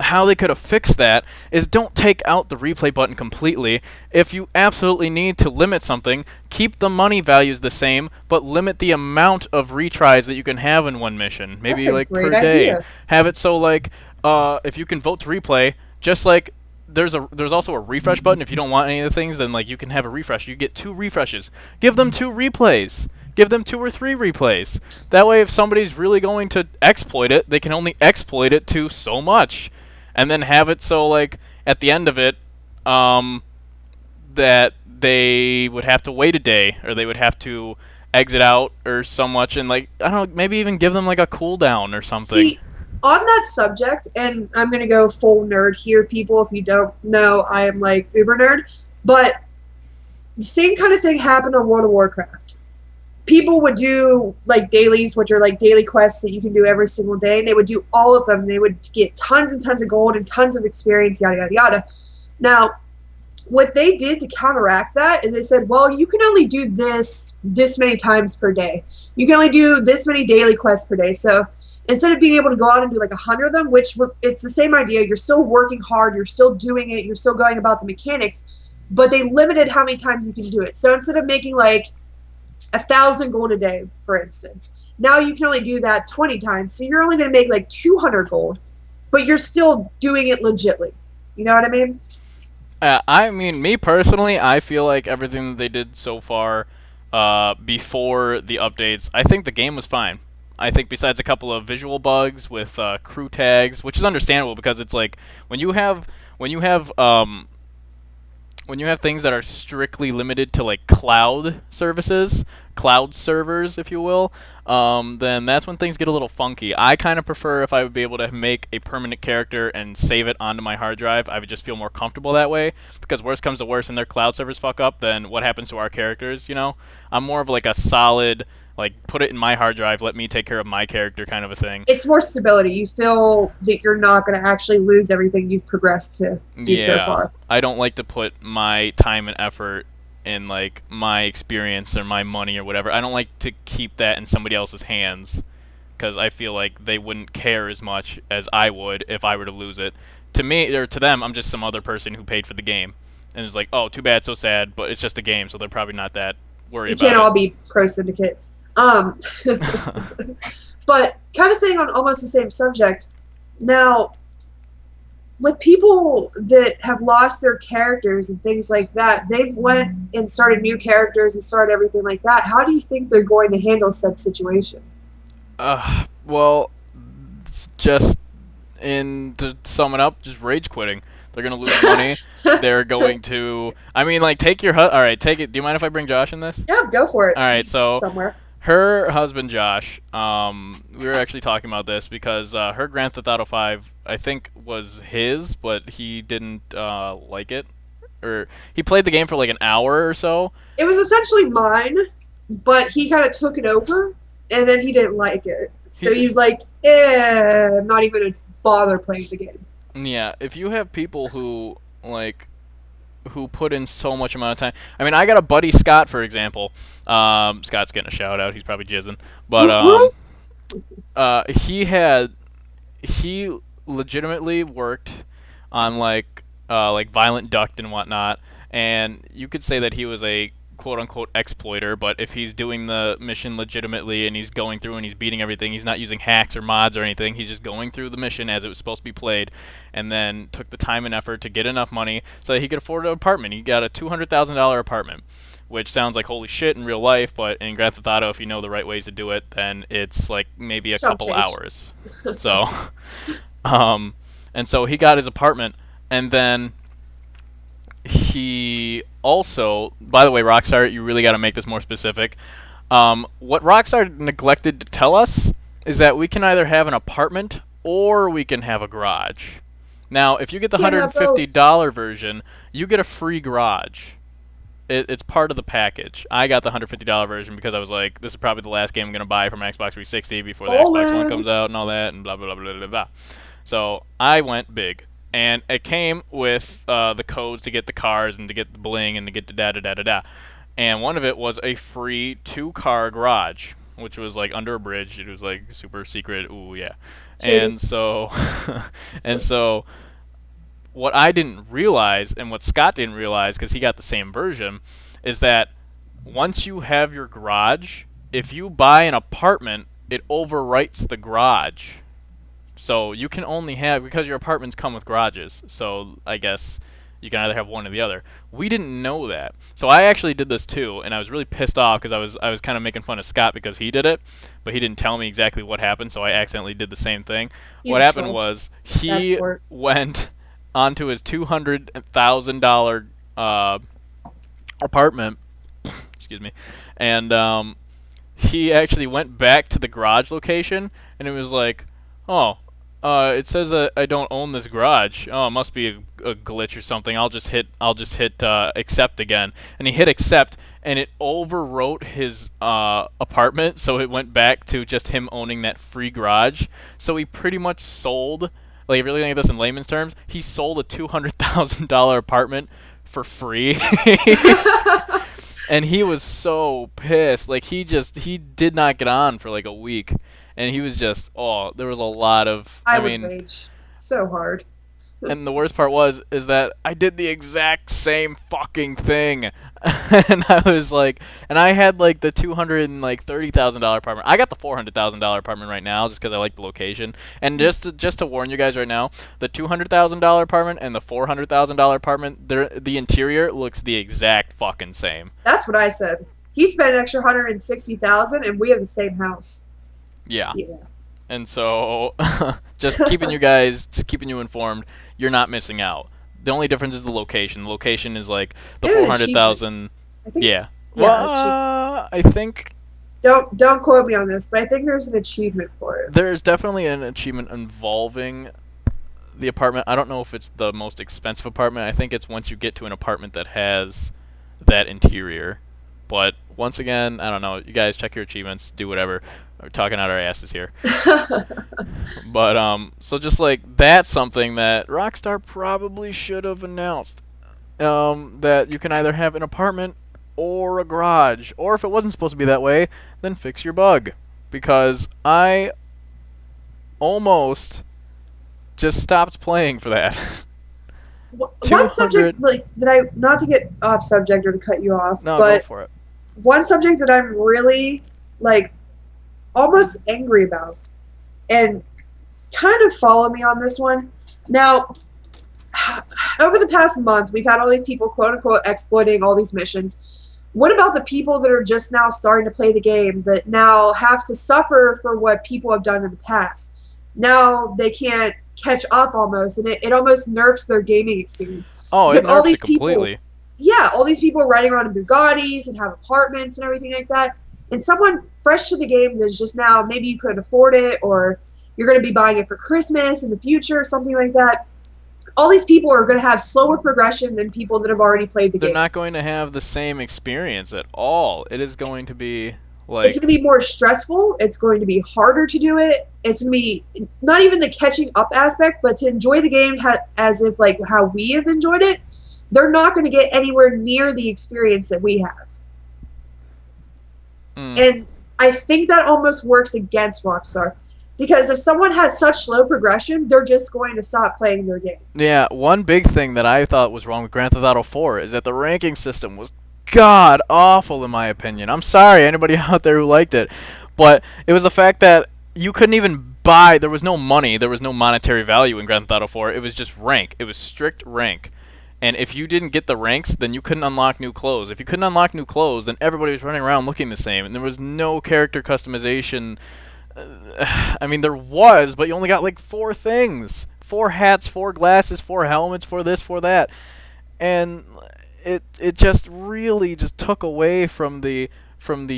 how they could have fixed that is don't take out the replay button completely. If you absolutely need to limit something, keep the money values the same, but limit the amount of retries that you can have in one mission. Maybe like per day. Have it so like if you can vote to replay, just like there's also a refresh button. If you don't want any of the things, then like you can have a refresh. You get 2 refreshes. Give them 2 replays. Give them 2 or 3 replays. That way, if somebody's really going to exploit it, they can only exploit it to so much. And then have it so, like, at the end of it, that they would have to wait a day, or they would have to exit out or so much, and, like, I don't know, maybe even give them, like, a cooldown or something. See, on that subject, and I'm going to go full nerd here, people. If you don't know, I am, like, uber nerd. But the same kind of thing happened on World of Warcraft. People would do like dailies, which are like daily quests that you can do every single day, and they would do all of them. They would get tons and tons of gold and tons of experience, yada yada yada. Now, what they did to counteract that is they said, well, you can only do this many times per day. You can only do this many daily quests per day. So instead of being able to go out and do like 100 of them, which it's the same idea, you're still working hard, you're still doing it, you're still going about the mechanics, but they limited how many times you can do it. So instead of making like 1,000 gold a day, for instance, now you can only do that 20 times. So you're only going to make like 200 gold, but you're still doing it legitly. You know what I mean? I mean, me personally, I feel like everything that they did so far before the updates, I think the game was fine. I think besides a couple of visual bugs with crew tags, which is understandable because it's like when you have things that are strictly limited to like cloud servers, if you will, then that's when things get a little funky. I kind of prefer if I would be able to make a permanent character and save it onto my hard drive. I would just feel more comfortable that way, because worst comes to worst and their cloud servers fuck up, then what happens to our characters, you know? I'm more of like a solid, like, put it in my hard drive, let me take care of my character kind of a thing. It's more stability. You feel that you're not going to actually lose everything you've progressed to do so far. I don't like to put my time and effort in, like, my experience or my money or whatever. I don't like to keep that in somebody else's hands, because I feel like they wouldn't care as much as I would if I were to lose it. To me, or to them, I'm just some other person who paid for the game. And it's like, oh, too bad, so sad, but it's just a game, so they're probably not that worried about it. You can't all be pro syndicate. But kind of staying on almost the same subject, now, with people that have lost their characters and things like that, they've went and started new characters and started everything like that. How do you think they're going to handle said situation? Well, just to sum it up, just rage quitting. They're gonna lose money. They're going to. I mean, like, take your. All right, take it. Do you mind if I bring Josh in this? Yeah, go for it. All right, so somewhere. Her husband Josh. We were actually talking about this because her Grand Theft Auto 5, I think, was his, but he didn't like it, or he played the game for like an hour or so. It was essentially mine, but he kind of took it over, and then he didn't like it. So he was like, I'm not even going to bother playing the game. Yeah, if you have people who put in so much amount of time. I mean, I got a buddy, Scott, for example. Scott's getting a shout out. He's probably jizzing. But he legitimately worked on like Violent Duct and whatnot, and you could say that he was a quote-unquote exploiter, but if he's doing the mission legitimately and he's going through and he's beating everything, he's not using hacks or mods or anything, he's just going through the mission as it was supposed to be played, and then took the time and effort to get enough money so that he could afford an apartment. He got a $200,000 apartment, which sounds like holy shit in real life, but in Grand Theft Auto, if you know the right ways to do it, then it's like maybe a couple hours. So, and so he got his apartment, and then he also, by the way, Rockstar, you really got to make this more specific. What Rockstar neglected to tell us is that we can either have an apartment or we can have a garage. Now, if you get the $150 version, you get a free garage. It's part of the package. I got the $150 version because I was like, this is probably the last game I'm going to buy for my Xbox 360 before the Xbox One comes out and all that and blah, blah, blah, blah, blah, blah. So I went big. And it came with the codes to get the cars and to get the bling and to get the da-da-da-da-da. And one of it was a free 2-car garage, which was like under a bridge. It was like super secret. Ooh, yeah. And so, what I didn't realize, and what Scott didn't realize, because he got the same version, is that once you have your garage, if you buy an apartment, it overwrites the garage. So you can only have, because your apartments come with garages, so I guess you can either have one or the other. We didn't know that. So I actually did this too, and I was really pissed off because I was kind of making fun of Scott because he did it, but he didn't tell me exactly what happened, so I accidentally did the same thing. What happened was he went onto his $200,000 apartment, excuse me, and he actually went back to the garage location, and it was like, oh, it says I don't own this garage. Oh, it must be a glitch or something. I'll just hit accept again. And he hit accept, and it overwrote his apartment, so it went back to just him owning that free garage. So he pretty much sold, like, if you're looking at this in layman's terms, he sold a $200,000 apartment for free. And he was so pissed. Like, he did not get on for like a week. And he was just, there was a lot of, I would rage so hard. And the worst part is that I did the exact same fucking thing. And I was like, and I had like the $230,000 apartment. I got the $400,000 apartment right now just because I like the location. And just to warn you guys right now, the $200,000 apartment and the $400,000 apartment, the interior looks the exact fucking same. That's what I said. He spent an extra $160,000, and we have the same house. Yeah. And so, just keeping you informed, you're not missing out. The only difference is the location. The location is like the 400,000. Yeah. Well, I think. Don't quote me on this, but I think there's an achievement for it. There's definitely an achievement involving the apartment. I don't know if it's the most expensive apartment. I think it's once you get to an apartment that has that interior. But once again, I don't know. You guys check your achievements, do whatever. We're talking out our asses here. But so just like that's something that Rockstar probably should have announced. That you can either have an apartment or a garage, or if it wasn't supposed to be that way, then fix your bug. Because I almost just stopped playing for that. One subject, like, that I, not to get off subject or to cut you off, No, but go for it. one subject that I'm really, like, almost angry about, and kind of follow me on this one. Now, over the past month, we've had all these people, quote unquote, exploiting all these missions. What about the people that are just now starting to play the game that now have to suffer for what people have done in the past? Now they can't catch up almost, and it almost nerfs their gaming experience. Oh, because it nerfs it completely. All these people are riding around in Bugattis and have apartments and everything like that. And someone fresh to the game that's just now, maybe you couldn't afford it, or you're going to be buying it for Christmas in the future, something like that. All these people are going to have slower progression than people that have already played the game. They're not going to have the same experience at all. It is going to be like... It's going to be more stressful. It's going to be harder to do it. It's going to be not even the catching up aspect, but to enjoy the game as if like how we have enjoyed it. They're not going to get anywhere near the experience that we have. And I think that almost works against Rockstar. Because if someone has such slow progression, they're just going to stop playing their game. Yeah, one big thing that I thought was wrong with Grand Theft Auto 4 is that the ranking system was god-awful in my opinion. I'm sorry, anybody out there who liked it. But it was the fact that you couldn't even buy, there was no money, there was no monetary value in Grand Theft Auto 4. It was just rank. It was strict rank. And if you didn't get the ranks, then you couldn't unlock new clothes. If you couldn't unlock new clothes, then everybody was running around looking the same. And there was no character customization. I mean, there was, but you only got like 4 things. 4 hats, 4 glasses, 4 helmets, 4 this, 4 that. And it just really just took away from the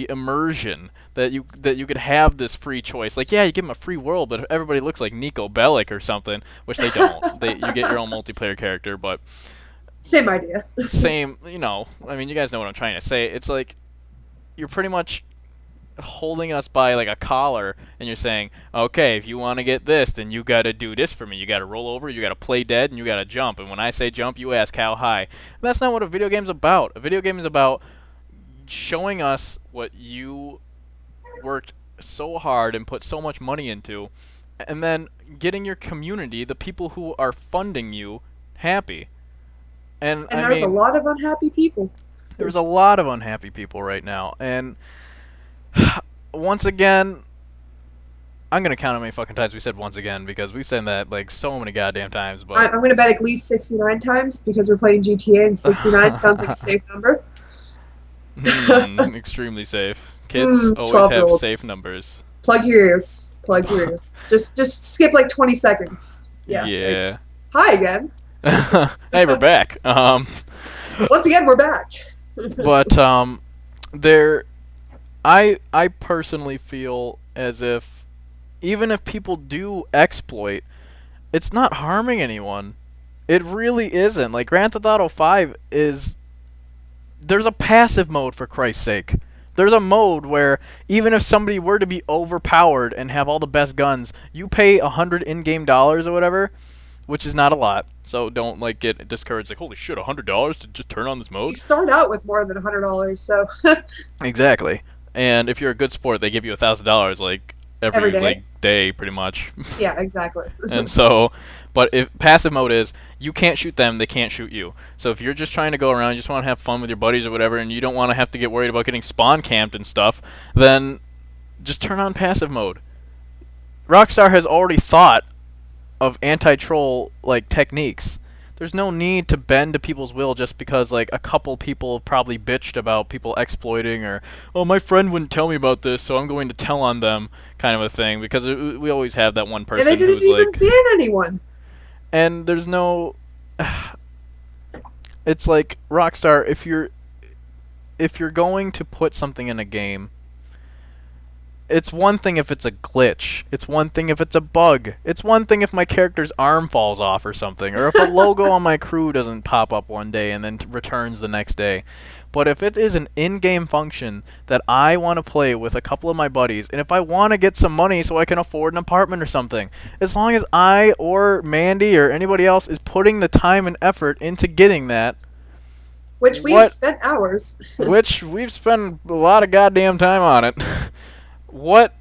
immersion that you could have this free choice. Like, yeah, you give them a free world, but if everybody looks like Nico Bellic or something, which they don't. You get your own multiplayer character, but same idea. Same, you know. I mean, you guys know what I'm trying to say. It's like you're pretty much holding us by like a collar, and you're saying, okay, if you want to get this, then you got to do this for me. You got to roll over, you got to play dead, and you got to jump. And when I say jump, you ask how high. And that's not what a video game's about. A video game is about showing us what you worked so hard and put so much money into, and then getting your community, the people who are funding you, happy. And there's a lot of unhappy people. There's a lot of unhappy people right now, and once again, I'm gonna count how many fucking times we said once again, because we've said that like so many goddamn times. But I'm gonna bet at least 69 times because we're playing GTA, and 69 sounds like a safe number. Extremely safe. Kids always have safe numbers. Plug your ears. Plug your ears. Just skip like 20 seconds. Yeah. Yeah. Like, hi again. Hey, we're back. Once again, we're back. But I personally feel as if even if people do exploit, it's not harming anyone. It really isn't. Like Grand Theft Auto 5 is, there's a passive mode, for Christ's sake. There's a mode where even if somebody were to be overpowered and have all the best guns, you pay $100 in-game dollars or whatever, which is not a lot. So don't like get discouraged. Like, holy shit, $100 to just turn on this mode? You start out with more than $100, so. Exactly. And if you're a good sport, they give you $1,000 like every day. Like day, pretty much. Yeah, exactly. And so, but if passive mode is you can't shoot them, they can't shoot you. So if you're just trying to go around, you just want to have fun with your buddies or whatever, and you don't want to have to get worried about getting spawn camped and stuff, then just turn on passive mode. Rockstar has already thought of anti-troll like techniques. There's no need to bend to people's will just because like a couple people have probably bitched about people exploiting, or oh, my friend wouldn't tell me about this, so I'm going to tell on them, kind of a thing, because we always have that one person and they didn't who's even like ban anyone. And there's no it's like Rockstar, if you're going to put something in a game, it's one thing if it's a glitch. It's one thing if it's a bug. It's one thing if my character's arm falls off or something, or if a logo on my crew doesn't pop up one day and then returns the next day. But if it is an in-game function that I want to play with a couple of my buddies, and if I want to get some money so I can afford an apartment or something, as long as I or Mandy or anybody else is putting the time and effort into getting that, which we've spent hours. Which we've spent a lot of goddamn time on it. What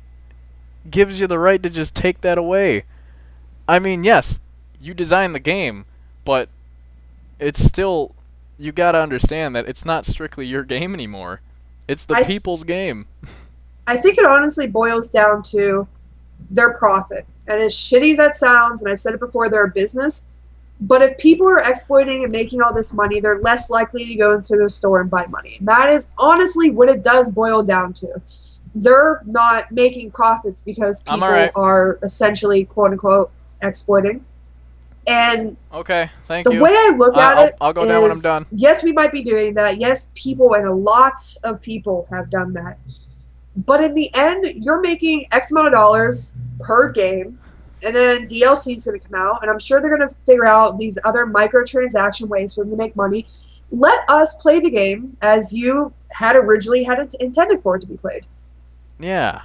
gives you the right to just take that away? I mean, yes, you designed the game, but it's still, you gotta understand that it's not strictly your game anymore. It's the I people's game. I think it honestly boils down to their profit. And as shitty as that sounds, and I've said it before, they're a business. But if people are exploiting and making all this money, they're less likely to go into their store and buy money. And that is honestly what it does boil down to. They're not making profits because people are essentially, quote unquote, exploiting. And Okay, thank the you. way I look at it I'll go down when I'm is, done. yes, we might be doing that. Yes, people and a lot of people have done that. But in the end, you're making X amount of dollars per game, and then DLC is going to come out, and I'm sure they're going to figure out these other microtransaction ways for them to make money. Let us play the game as you had originally had it intended for it to be played. Yeah,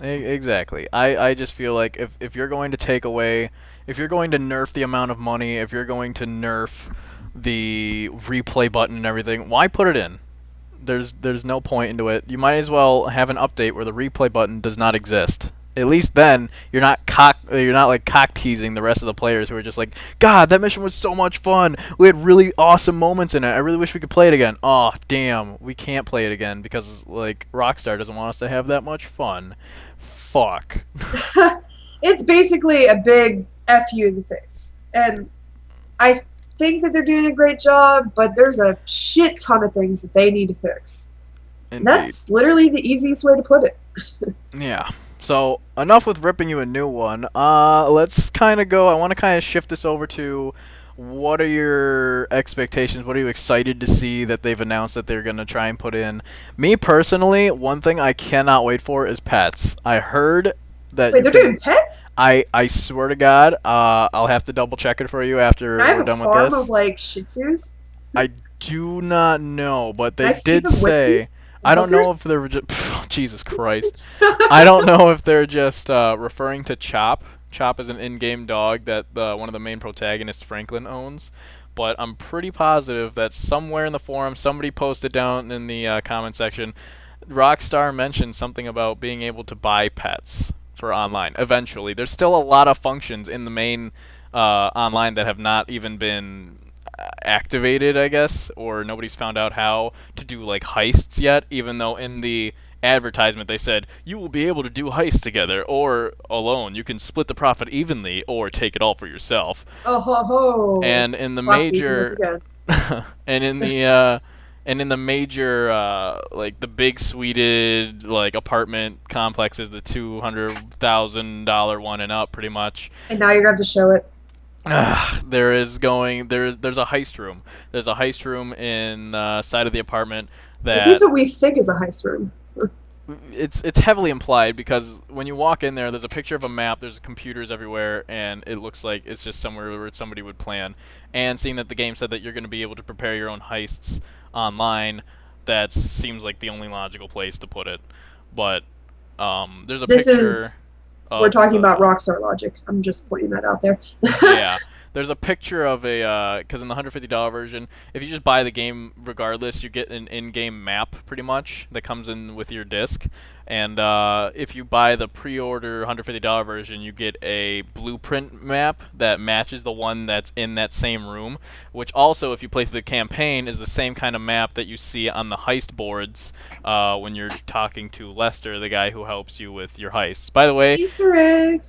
exactly. I just feel like if you're going to take away, if you're going to nerf the amount of money, if you're going to nerf the replay button and everything, why put it in? There's no point into it. You might as well have an update where the replay button does not exist. At least then you're not like cock teasing the rest of the players who are just like, God, that mission was so much fun. We had really awesome moments in it. I really wish we could play it again. Oh, damn, we can't play it again because like Rockstar doesn't want us to have that much fun. Fuck. It's basically a big F you in the face. And I think that they're doing a great job, but there's a shit ton of things that they need to fix. And that's literally the easiest way to put it. Yeah. So enough with ripping you a new one. Let's kind of go. I want to kind of shift this over to what are your expectations? What are you excited to see that they've announced that they're gonna try and put in? Me personally, one thing I cannot wait for is pets. I heard that. Wait, they're doing pets? I swear to God, I'll have to double check it for you after we're done with this. I have a farm of like Shih Tzus. I do not know, but they Feed did them say. whiskey? I don't know if they're just Jesus Christ. I don't know if they're just referring to Chop. Chop is an in-game dog that one of the main protagonists, Franklin, owns. But I'm pretty positive that somewhere in the forum, somebody posted down in the comment section, Rockstar mentioned something about being able to buy pets for online. Eventually, there's still a lot of functions in the main online that have not even been activated, I guess, or nobody's found out how to do like heists yet, even though in the advertisement they said you will be able to do heists together or alone. You can split the profit evenly or take it all for yourself. Oh ho ho. And in the major like the big suited like apartment complexes, the $200,000 one and up pretty much. And now you're going to have to show it. There's a heist room. There's a heist room in side of the apartment that. Here's what we think is a heist room. It's heavily implied because when you walk in there, there's a picture of a map. There's computers everywhere, and it looks like it's just somewhere where somebody would plan. And seeing that the game said that you're going to be able to prepare your own heists online, that seems like the only logical place to put it. But there's a picture. We're talking about Rockstar logic. I'm just pointing that out there. Yeah. There's a picture of a, because in the $150 version, if you just buy the game regardless, you get an in-game map, pretty much, that comes in with your disc. And if you buy the pre-order $150 version, you get a blueprint map that matches the one that's in that same room, which also, if you play through the campaign, is the same kind of map that you see on the heist boards when you're talking to Lester, the guy who helps you with your heists. By the way... Easter egg!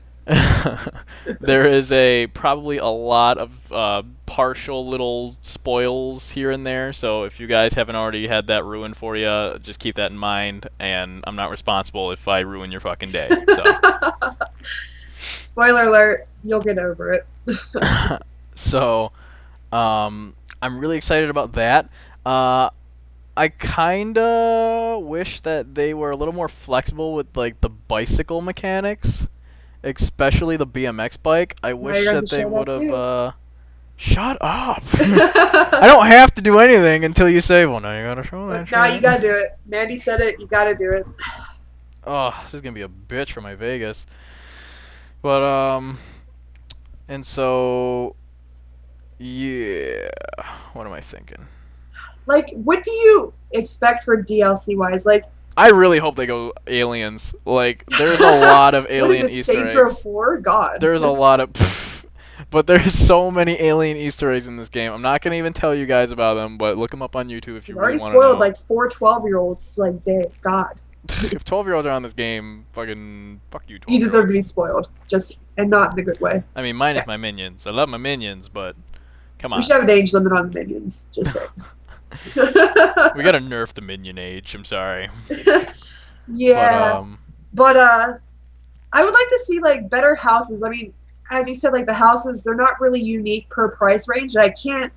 There is probably a lot of partial little spoils here and there, so if you guys haven't already had that ruined for you, just keep that in mind, and I'm not responsible if I ruin your fucking day. So. Spoiler alert, you'll get over it. So, I'm really excited about that. I kinda wish that they were a little more flexible with like the bicycle mechanics. Especially the BMX bike. I wish that they would have. Shut up! I don't have to do anything until you say, well, now you gotta show that. Now you gotta do it. Mandy said it, you gotta do it. Oh, this is gonna be a bitch for my Vegas. But, and so, yeah. What am I thinking? Like, what do you expect for DLC wise? Like, I really hope they go aliens. Like, there's a lot of What is alien this, Easter Saints Row eggs. 4? God. There's a lot of, but there's so many alien Easter eggs in this game. I'm not gonna even tell you guys about them, but look them up on YouTube if you You've really already want to know. spoiled like 4 12-year-olds. Like, dang, God. If 12-year-olds are on this game, fucking fuck you, 12. You deserve to be spoiled. Just, and not in a good way. I mean, minus my minions. I love my minions, but come on. We should have an age limit on the minions. Just saying. We gotta nerf the minion age. I'm sorry. Yeah. But I would like to see like better houses. I mean, as you said, like the houses, they're not really unique per price range. I can't.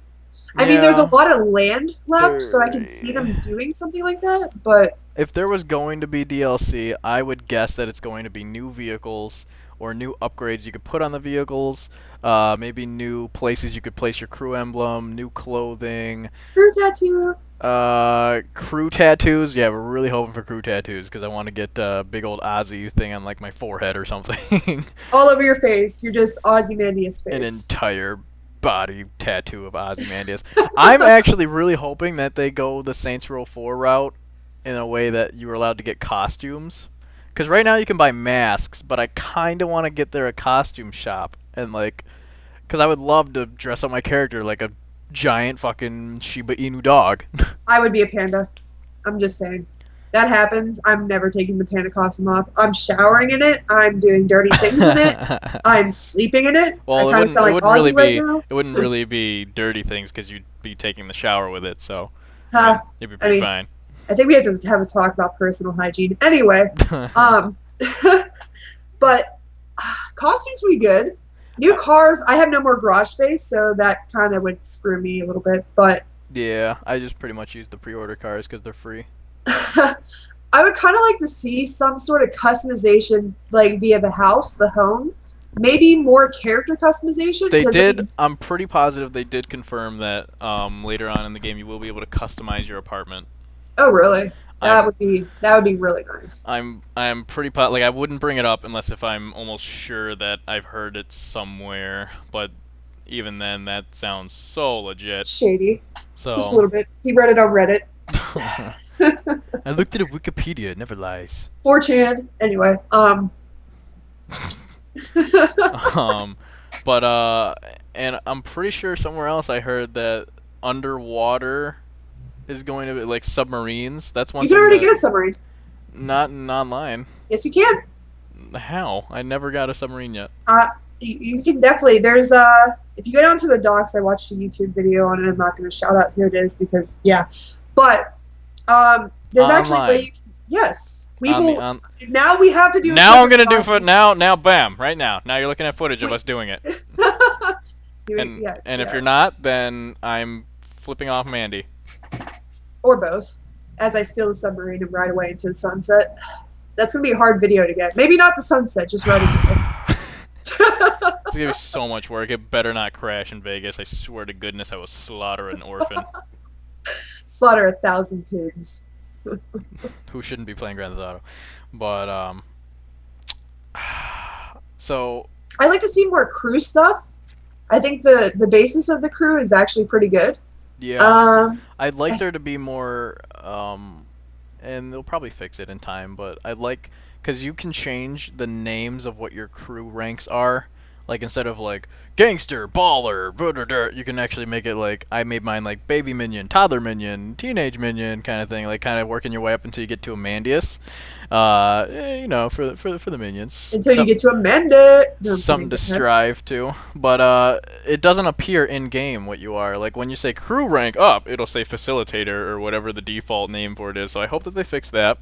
I mean, there's a lot of land left, so I can see them doing something like that. But if there was going to be DLC, I would guess that it's going to be new vehicles or new upgrades you could put on the vehicles. Maybe new places you could place your crew emblem, new clothing. crew tattoo. Crew tattoos. Yeah, we're really hoping for crew tattoos because I want to get a big old Ozy thing on like my forehead or something. All over your face. You're just Ozymandias face. An entire body tattoo of Ozymandias. I'm actually really hoping that they go the Saints Row 4 route in a way that you were allowed to get costumes. Because right now you can buy masks, but I kind of want to get there a costume shop. And like, because I would love to dress up my character like a giant fucking Shiba Inu dog. I would be a panda. I'm just saying. That happens. I'm never taking the panda costume off. I'm showering in it. I'm doing dirty things in it. I'm sleeping in it. Well, I kind of sound like Ozzy right now. It wouldn't really be dirty things because you'd be taking the shower with it, so you'd be pretty fine. I think we have to have a talk about personal hygiene. Anyway, but costumes would be good. New cars. I have no more garage space, so that kind of would screw me a little bit. But yeah, I just pretty much use the pre-order cars because they're free. I would kind of like to see some sort of customization, like via the house, the home. Maybe more character customization. They did. I mean, I'm pretty positive they did confirm that later on in the game you will be able to customize your apartment. Oh, really? That would be really nice. I'm pretty like I wouldn't bring it up unless if I'm almost sure that I've heard it somewhere. But even then, that sounds so legit. Shady. So just a little bit. He read it on Reddit. I looked at it Wikipedia. It never lies. 4chan. Anyway. But and I'm pretty sure somewhere else I heard that underwater is going to be like submarines. That's one. You can already get a submarine. Not in online. Yes, you can. How? I never got a submarine yet. You can definitely. There's if you go down to the docks, I watched a YouTube video on it. I'm not going to shout out who it is because yeah, but there's actually a way you can, yes. We will. Now we have to do. Now I'm gonna do for now. Bam! Right now. Now you're looking at footage of us doing it. And if you're not, then I'm flipping off Mandy. Or both, as I steal the submarine and ride away into the sunset. That's gonna be a hard video to get. Maybe not the sunset, just riding away. It's gonna be so much work. It better not crash in Vegas. I swear to goodness, I will slaughter an orphan. Slaughter 1,000 pigs. Who shouldn't be playing Grand Theft Auto. But so I'd like to see more crew stuff. I think the basis of the crew is actually pretty good. Yeah. I'd like there to be more and they'll probably fix it in time, but I'd like cuz you can change the names of what your crew ranks are. Like instead of like gangster, baller, you can actually make it like I made mine like baby minion, toddler minion, teenage minion kind of thing, like kind of working your way up until you get to a Mandius. You know, for the minions. Until you get to a Mandy. Something to strive to, but it doesn't appear in game what you are. Like when you say crew rank up, it'll say facilitator or whatever the default name for it is. So I hope that they fix that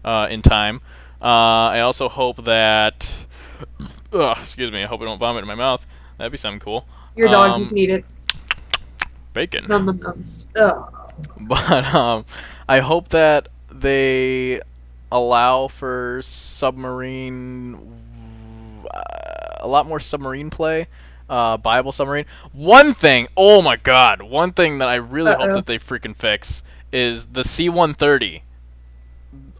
in time. I also hope that. Excuse me, I hope I don't vomit in my mouth. That'd be something cool. Your dog, you can eat it. Bacon. Num num nums. But I hope that they allow for submarine, a lot more submarine play, Bible submarine. One thing, oh my god, one thing that I really hope that they freaking fix is the C-130.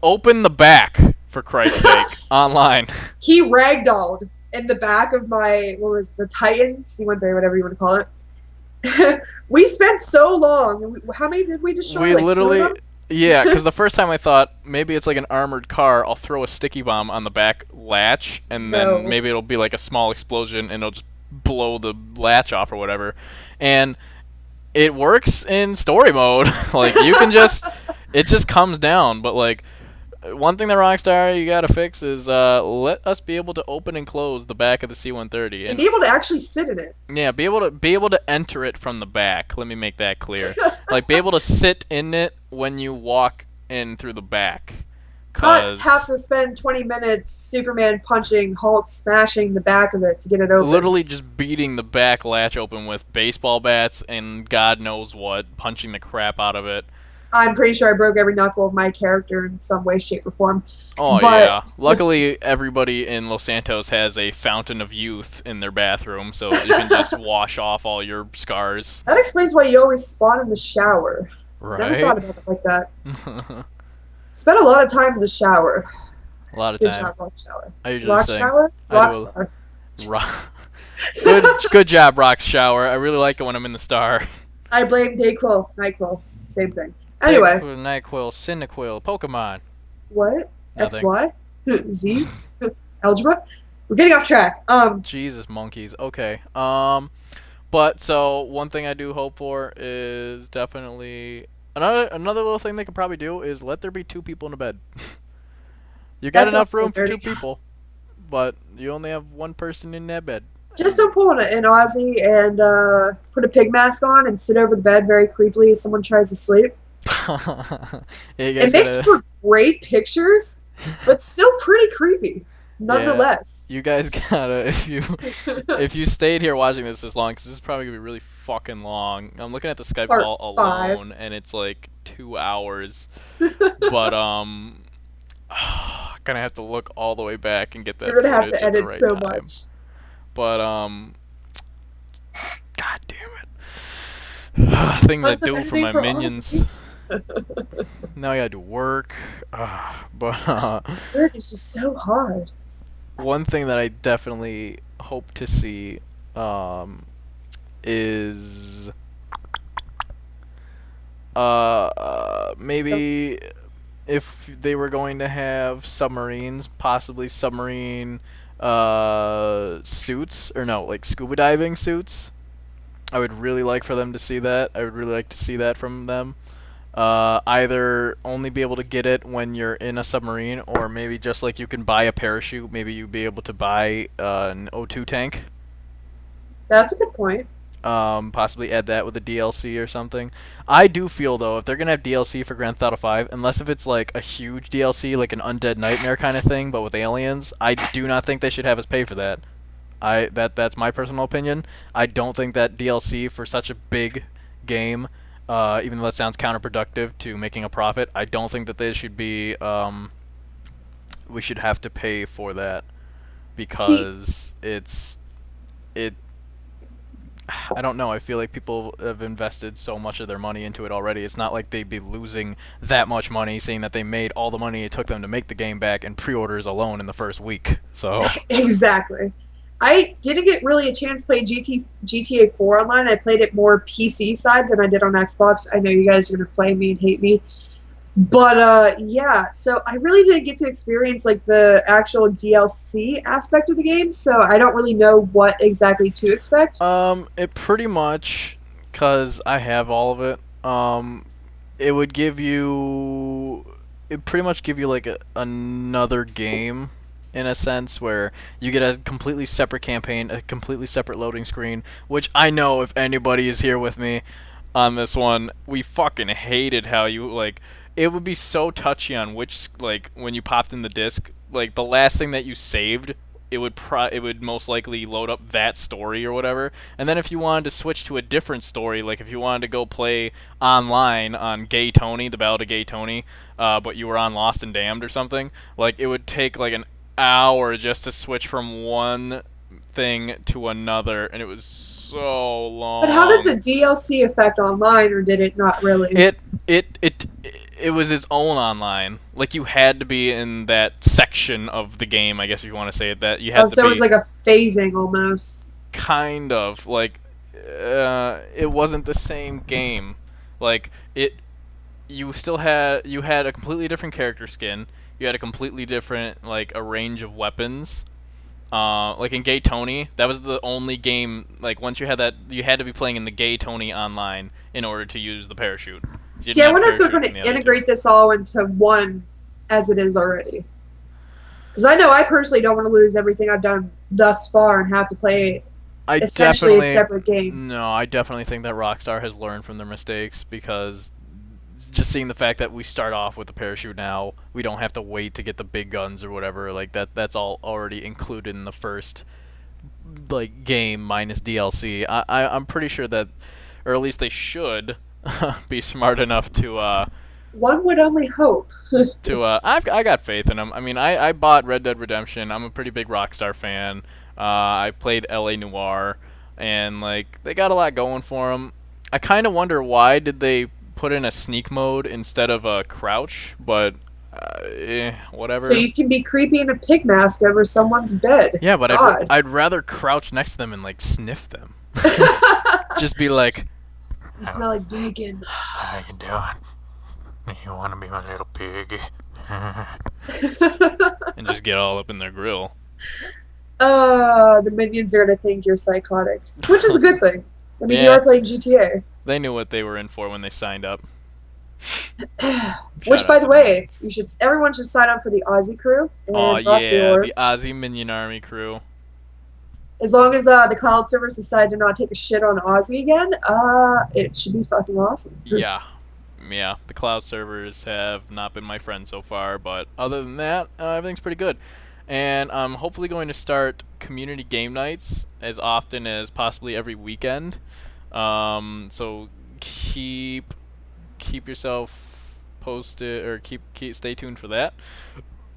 Open the back, for Christ's sake, online. He ragdolled in the back of my, what was the Titan, C-130, whatever you want to call it. We spent so long. How many did we destroy? We like literally, Yeah, because the first time I thought maybe it's like an armored car. I'll throw a sticky bomb on the back latch, and then No. maybe it'll be like a small explosion, and it'll just blow the latch off or whatever. And it works in story mode. Like you can just, it just comes down. But like one thing that Rockstar you gotta fix is let us be able to open and close the back of the C-130, And and be able to actually sit in it. yeah, be able to enter it from the back. Let me make that clear. Like be able to sit in it when you walk in through the back. Not have Cause to spend 20 minutes Superman punching, Hulk smashing the back of it to get it open. literally just beating the back latch open with baseball bats and God knows what, punching the crap out of it. I'm pretty sure I broke every knuckle of my character in some way, shape, or form. Oh But yeah. Luckily, everybody in Los Santos has a fountain of youth in their bathroom, so you can just wash off all your scars. that explains why you always spawn in the shower. Never thought Right. about it like that. Spent a lot of time in the shower. A lot of Good time. job, Rock Shower. I usually Rock sing. Shower? I do Rockstar. Good job, Rock Shower. I really like it when I'm in the star. I blame Dayquil, NyQuil. Same thing. Anyway, NyQuil, Cyndaquil, Pokemon. what? Nothing. XY? Z? Algebra? We're getting off track. Jesus monkeys. Okay. But so one thing I do hope for is definitely another little thing they could probably do is let there be two people in a bed. You got That's enough not so room for two dirty. people, but you only have one person in that bed. Just don't pull an Aussie and put a pig mask on and sit over the bed very creepily as someone tries to sleep. Yeah, you guys It makes gotta, for great pictures, but still pretty creepy, nonetheless. you guys gotta if you stayed here watching this long, because this is probably gonna be really fucking long. I'm looking at the Skype Part call five. alone, and it's like 2 hours. But gonna have to look all the way back and get that You're gonna have footage to at the edit right so time. much. But god damn it. Things I Tons of do for editing my for minions. Now I gotta do work. But Work is just so hard. one thing that I definitely hope to see is maybe if they were going to have submarines, possibly submarine suits, or no, like scuba diving suits. I would really like for them to see that. I would really like to see that from them. Either only be able to get it when you're in a submarine, or maybe just like you can buy a parachute, maybe you'd be able to buy an O2 tank. That's a good point. Possibly add that with a DLC or something. I do feel though, if they're gonna have DLC for Grand Theft Auto 5, unless if it's like a huge DLC, like an Undead Nightmare kind of thing, but with aliens, I do not think they should have us pay for that. That's my personal opinion. I don't think that DLC for such a big game, even though that sounds counterproductive to making a profit, I don't think that they should be. We should have to pay for that because it. I don't know. I feel like people have invested so much of their money into it already. It's not like they'd be losing that much money, seeing that they made all the money it took them to make the game back in pre-orders alone in the first week. So Exactly. I didn't get really a chance to play GTA 4 online. I played it more PC side than I did on Xbox. I know you guys are going to flame me and hate me. But yeah, so I really didn't get to experience like the actual DLC aspect of the game, so I don't really know what exactly to expect. it pretty much, cause I have all of it. It would give you, it pretty much give you like another game, in a sense, where you get a completely separate campaign, a completely separate loading screen. Which I know if anybody is here with me on this one, we fucking hated how you like. It would be so touchy on which like when you popped in the disc, like the last thing that you saved, it would most likely load up that story or whatever. And then if you wanted to switch to a different story, like if you wanted to go play online on Gay Tony, the Ballad of Gay Tony, but you were on Lost and Damned or something, like it would take like an hour just to switch from one thing to another, and it was so long. But how did the DLC affect online, or did it not really? It was its own online. Like you had to be in that section of the game, I guess if you want to say it. That you had to So be it was like a phasing almost. kind of like it wasn't the same game. Like you had a completely different character skin. You had a completely different like a range of weapons. Like in Gay Tony, that was the only game. Like once you had that, you had to be playing in the Gay Tony online in order to use the parachute. You See, didn't I have wonder if they're parachute going in the to other integrate two. this all into one as it is already. Because I know I personally don't want to lose everything I've done thus far and have to play I essentially a definitely separate game. no. I definitely think that Rockstar has learned from their mistakes because just seeing the fact that we start off with the parachute now, we don't have to wait to get the big guns or whatever. Like that's all already included in the first like game minus DLC. I'm pretty sure that, or at least they should, be smart enough to One would only hope. I got faith in them. I mean, I bought Red Dead Redemption. I'm a pretty big Rockstar fan. I played LA Noire, and like they got a lot going for them. I kind of wonder why did they put in a sneak mode instead of a crouch, but whatever. So you can be creepy in a pig mask over someone's bed. Yeah, but God. I'd rather crouch next to them and like sniff them. Just be like, You smell like bacon. How you doing? You want to be my little piggy? and just get all up in their grill. The minions are going to think you're psychotic, which is a good thing. I mean, you Yeah. are playing GTA. They knew what they were in for when they signed up. Which, Shout by out the to way, everyone should sign up for the Aussie crew. And Oh rock yeah, your- the Ozy Minion Army crew. As long as the cloud servers decide to not take a shit on Aussie again, it should be fucking awesome. Yeah. Yeah, the cloud servers have not been my friend so far, but other than that, everything's pretty good. And I'm hopefully going to start community game nights as often as possibly every weekend. So keep yourself posted, or keep stay tuned for that.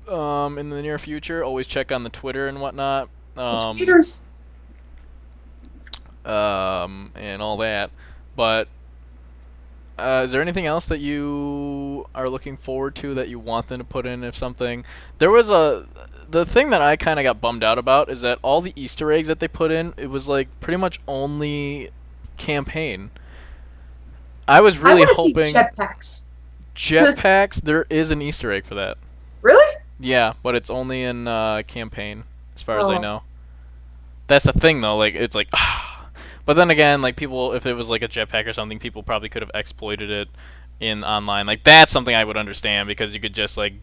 In the near future, always check on the Twitter and whatnot. Peters. And all that. But is there anything else that you are looking forward to that you want them to put in? If something, the thing that I kind of got bummed out about is that all the Easter eggs that they put in, it was like pretty much only campaign. I was really I want to hoping see jetpacks. jetpacks. There is an Easter egg for that. Really? Yeah, but it's only in campaign, as far as I Oh. know. That's the thing, though. Like, it's like, but then again, like people, if it was like a jetpack or something, people probably could have exploited it in online. Like that's something I would understand because you could just like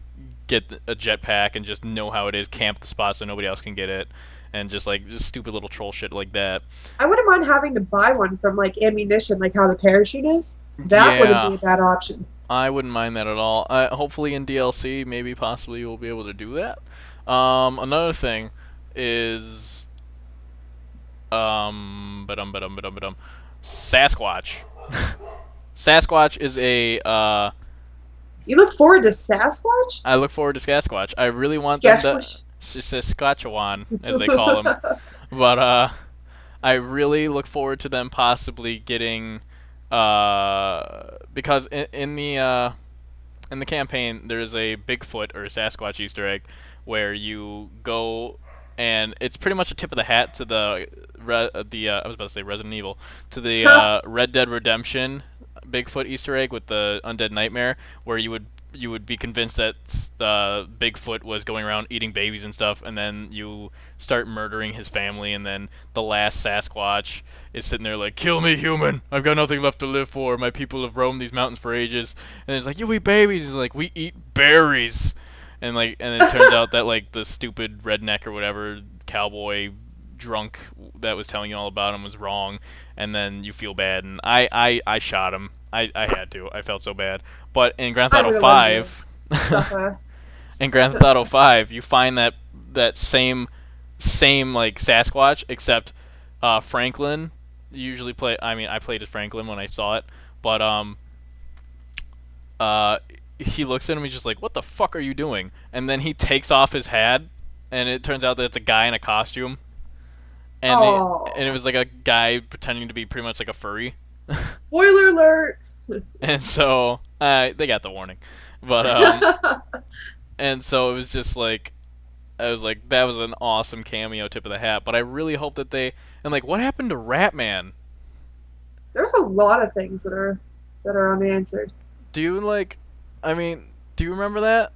get a jetpack and just know how it is, camp the spot so nobody else can get it, and just stupid little troll shit like that. I wouldn't mind having to buy one from like ammunition, like how the parachute is. That Yeah. wouldn't be a bad option. I wouldn't mind that at all. Hopefully in DLC, maybe possibly you'll be able to do that. Another thing is Sasquatch. Sasquatch is a You look forward to Sasquatch? I look forward to Sasquatch. I really want them to Sasquatch? Saskatchewan as they call him. But I really look forward to them possibly getting because in the campaign there's a Bigfoot or a Sasquatch Easter egg where you go and it's pretty much a tip of the hat to the I was about to say Resident Evil, to the Red Dead Redemption Bigfoot Easter egg with the Undead Nightmare, where you would be convinced that Bigfoot was going around eating babies and stuff, and then you start murdering his family, and then the last Sasquatch is sitting there like, "Kill me, human! I've got nothing left to live for. My people have roamed these mountains for ages." And it's like, "You eat babies?" He's like, "We eat berries." And it turns out that like the stupid redneck or whatever cowboy drunk that was telling you all about him was wrong, and then you feel bad. And I shot him. I had to. I felt so bad. But in Grand Theft Auto 5, in Grand Theft Auto 5, you find that same like Sasquatch, except Franklin. You usually play. I mean, I played as Franklin when I saw it, but he looks at him. He's just like, "What the fuck are you doing?" And then he takes off his hat, and it turns out that it's a guy in a costume. And it was like a guy pretending to be pretty much like a furry. Spoiler alert! And so they got the warning, but and so it was just like, I was like, that was an awesome cameo, tip of the hat. But I really hope that what happened to Ratman? There's a lot of things that are unanswered. Do you like? I mean, do you remember that?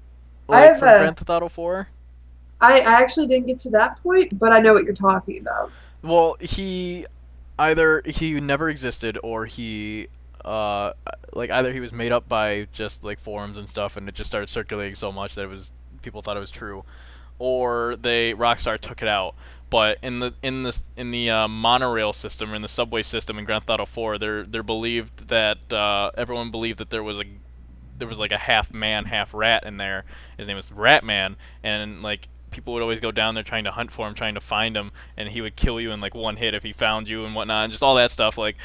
I Like have from Grand Theft Auto 4? I actually didn't get to that point, but I know what you're talking about. Well, either he never existed or he uh either he was made up by just like forums and stuff and it just started circulating so much that it was people thought it was true, or Rockstar took it out. But in the monorail system or in the subway system in Grand Theft Auto 4, they're believed that everyone believed that there was like a half man, half rat in there. His name was Ratman, and like people would always go down there trying to hunt for him, trying to find him, and he would kill you in like one hit if he found you and whatnot, and just all that stuff. Like,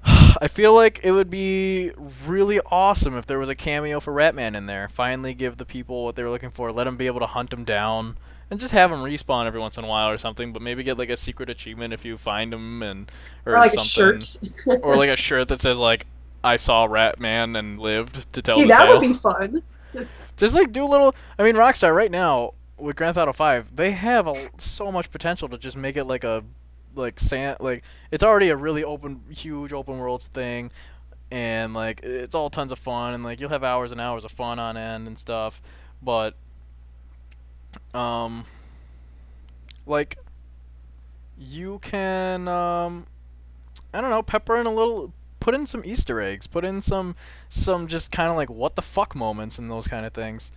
I feel like it would be really awesome if there was a cameo for Ratman in there. Finally, give the people what they were looking for. Let them be able to hunt him down, and just have him respawn every once in a while or something. But maybe get like a secret achievement if you find him, or like something, a shirt. or like a shirt that says like I saw Ratman and lived to tell See, the that tale. would be fun. Just like do a little. I mean, Rockstar right now with Grand Theft Auto 5, they have so much potential to just make it like a like it's already a really huge open worlds thing, and like it's all tons of fun, and like you'll have hours and hours of fun on end and stuff. But like you can I don't know, pepper in a little. Put in some Easter eggs. Put in some just kind of like what the fuck moments and those kind of things.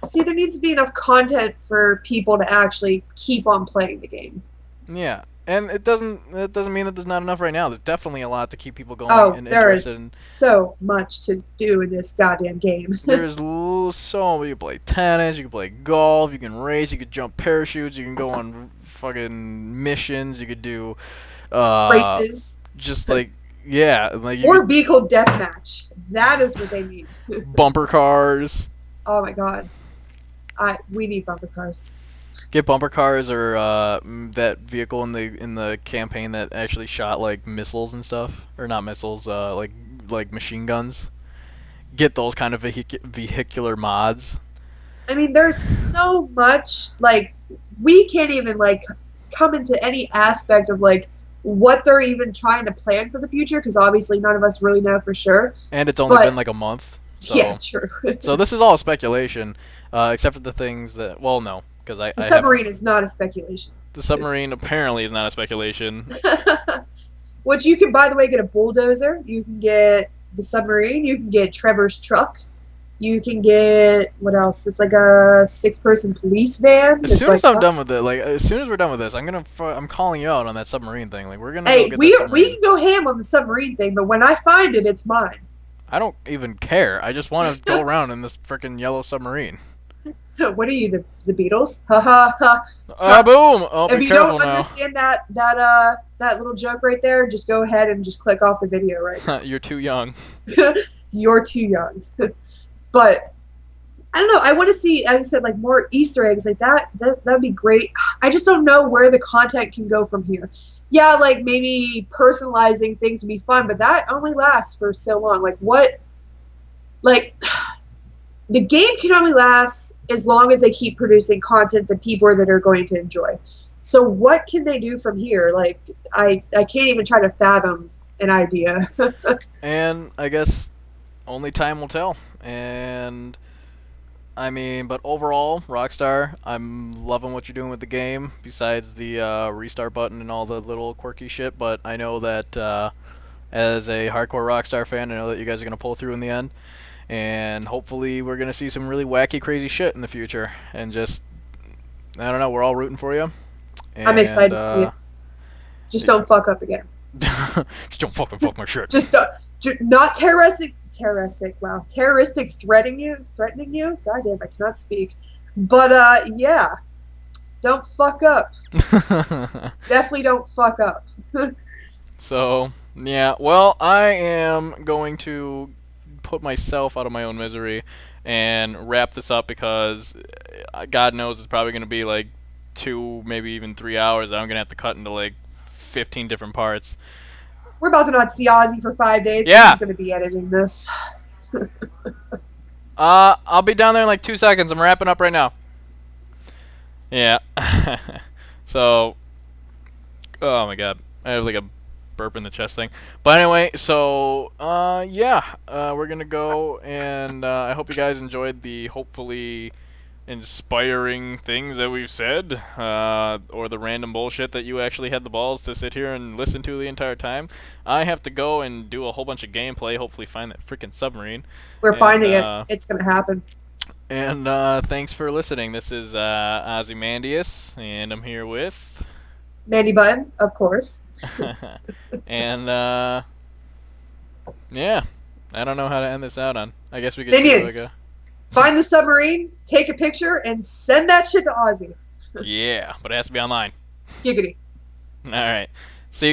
See, there needs to be enough content for people to actually keep on playing the game. Yeah, and it doesn't mean that there's not enough right now. There's definitely a lot to keep people going Oh, and there interested is in. so much to do in this goddamn game. There's so you can play tennis, you can play golf, you can race, you can jump parachutes, you can go on fucking missions, you could do Races. just like yeah, like you Or vehicle deathmatch. That is what they need. bumper cars. Oh my god. We need bumper cars. Get bumper cars or that vehicle in the campaign that actually shot like missiles and stuff, or not missiles, like machine guns. Get those kind of vehicular mods. I mean, there's so much, like, we can't even, like, come into any aspect of, like, what they're even trying to plan for the future, because obviously none of us really know for sure. And it's only But- been like a month. So. Yeah, true. So this is all speculation, except for the things that, well, no, because The submarine is not a speculation. The submarine apparently is not a speculation. Which you can, by the way, get a bulldozer. You can get the submarine. You can get Trevor's truck. You can get, what else? It's like a 6-person police van. As soon as I'm done with it, like as soon as we're done with this, I'm calling you out on that submarine thing. Like we're gonna. Hey, go get we that submarine. can go ham on the submarine thing, but when I find it, it's mine. I don't even care. I just want to go around in this freaking yellow submarine. What are you, the Beatles? Ha ha ha. Boom! Oh, If be you careful don't now. understand that little joke right there, just go ahead and just click off the video right now. You're too young. You're too young. But I don't know. I want to see, as I said, like more Easter eggs like that. That'd be great. I just don't know where the content can go from here. Yeah, like maybe personalizing things would be fun, but that only lasts for so long. Like what? Like the game can only last as long as they keep producing content that people are going to enjoy. So what can they do from here? Like I can't even try to fathom an idea. And I guess only time will tell. And I mean, but overall, Rockstar, I'm loving what you're doing with the game, besides the restart button and all the little quirky shit, but I know that as a hardcore Rockstar fan, I know that you guys are going to pull through in the end, and hopefully we're going to see some really wacky, crazy shit in the future, and just, I don't know, we're all rooting for you. And, I'm excited to see it. Just don't fuck up again. Just don't fucking fuck my shit. Just not terroristic, threatening you. God damn, I cannot speak. But yeah, don't fuck up. Definitely don't fuck up. So yeah, well, I am going to put myself out of my own misery and wrap this up because God knows it's probably going to be like 2, maybe even 3 hours that I'm going to have to cut into like 15 different parts. We're about to not see Ozzy for 5 days. Yeah. He's going to be editing this. I'll be down there in like 2 seconds. I'm wrapping up right now. Yeah. So, oh my god. I have like a burp in the chest thing. But anyway, so yeah, we're gonna go, and I hope you guys enjoyed the hopefully inspiring things that we've said, or the random bullshit that you actually had the balls to sit here and listen to the entire time. I have to go and do a whole bunch of gameplay, hopefully find that freaking submarine. We're finding it. It's gonna happen. And thanks for listening. This is Ozy and I'm here with Mandy Button, of course. and yeah, I don't know how to end this out on. I guess we could Minions, find the submarine, take a picture, and send that shit to Ozy. Yeah, but it has to be online. Giggity. All right. See you guys.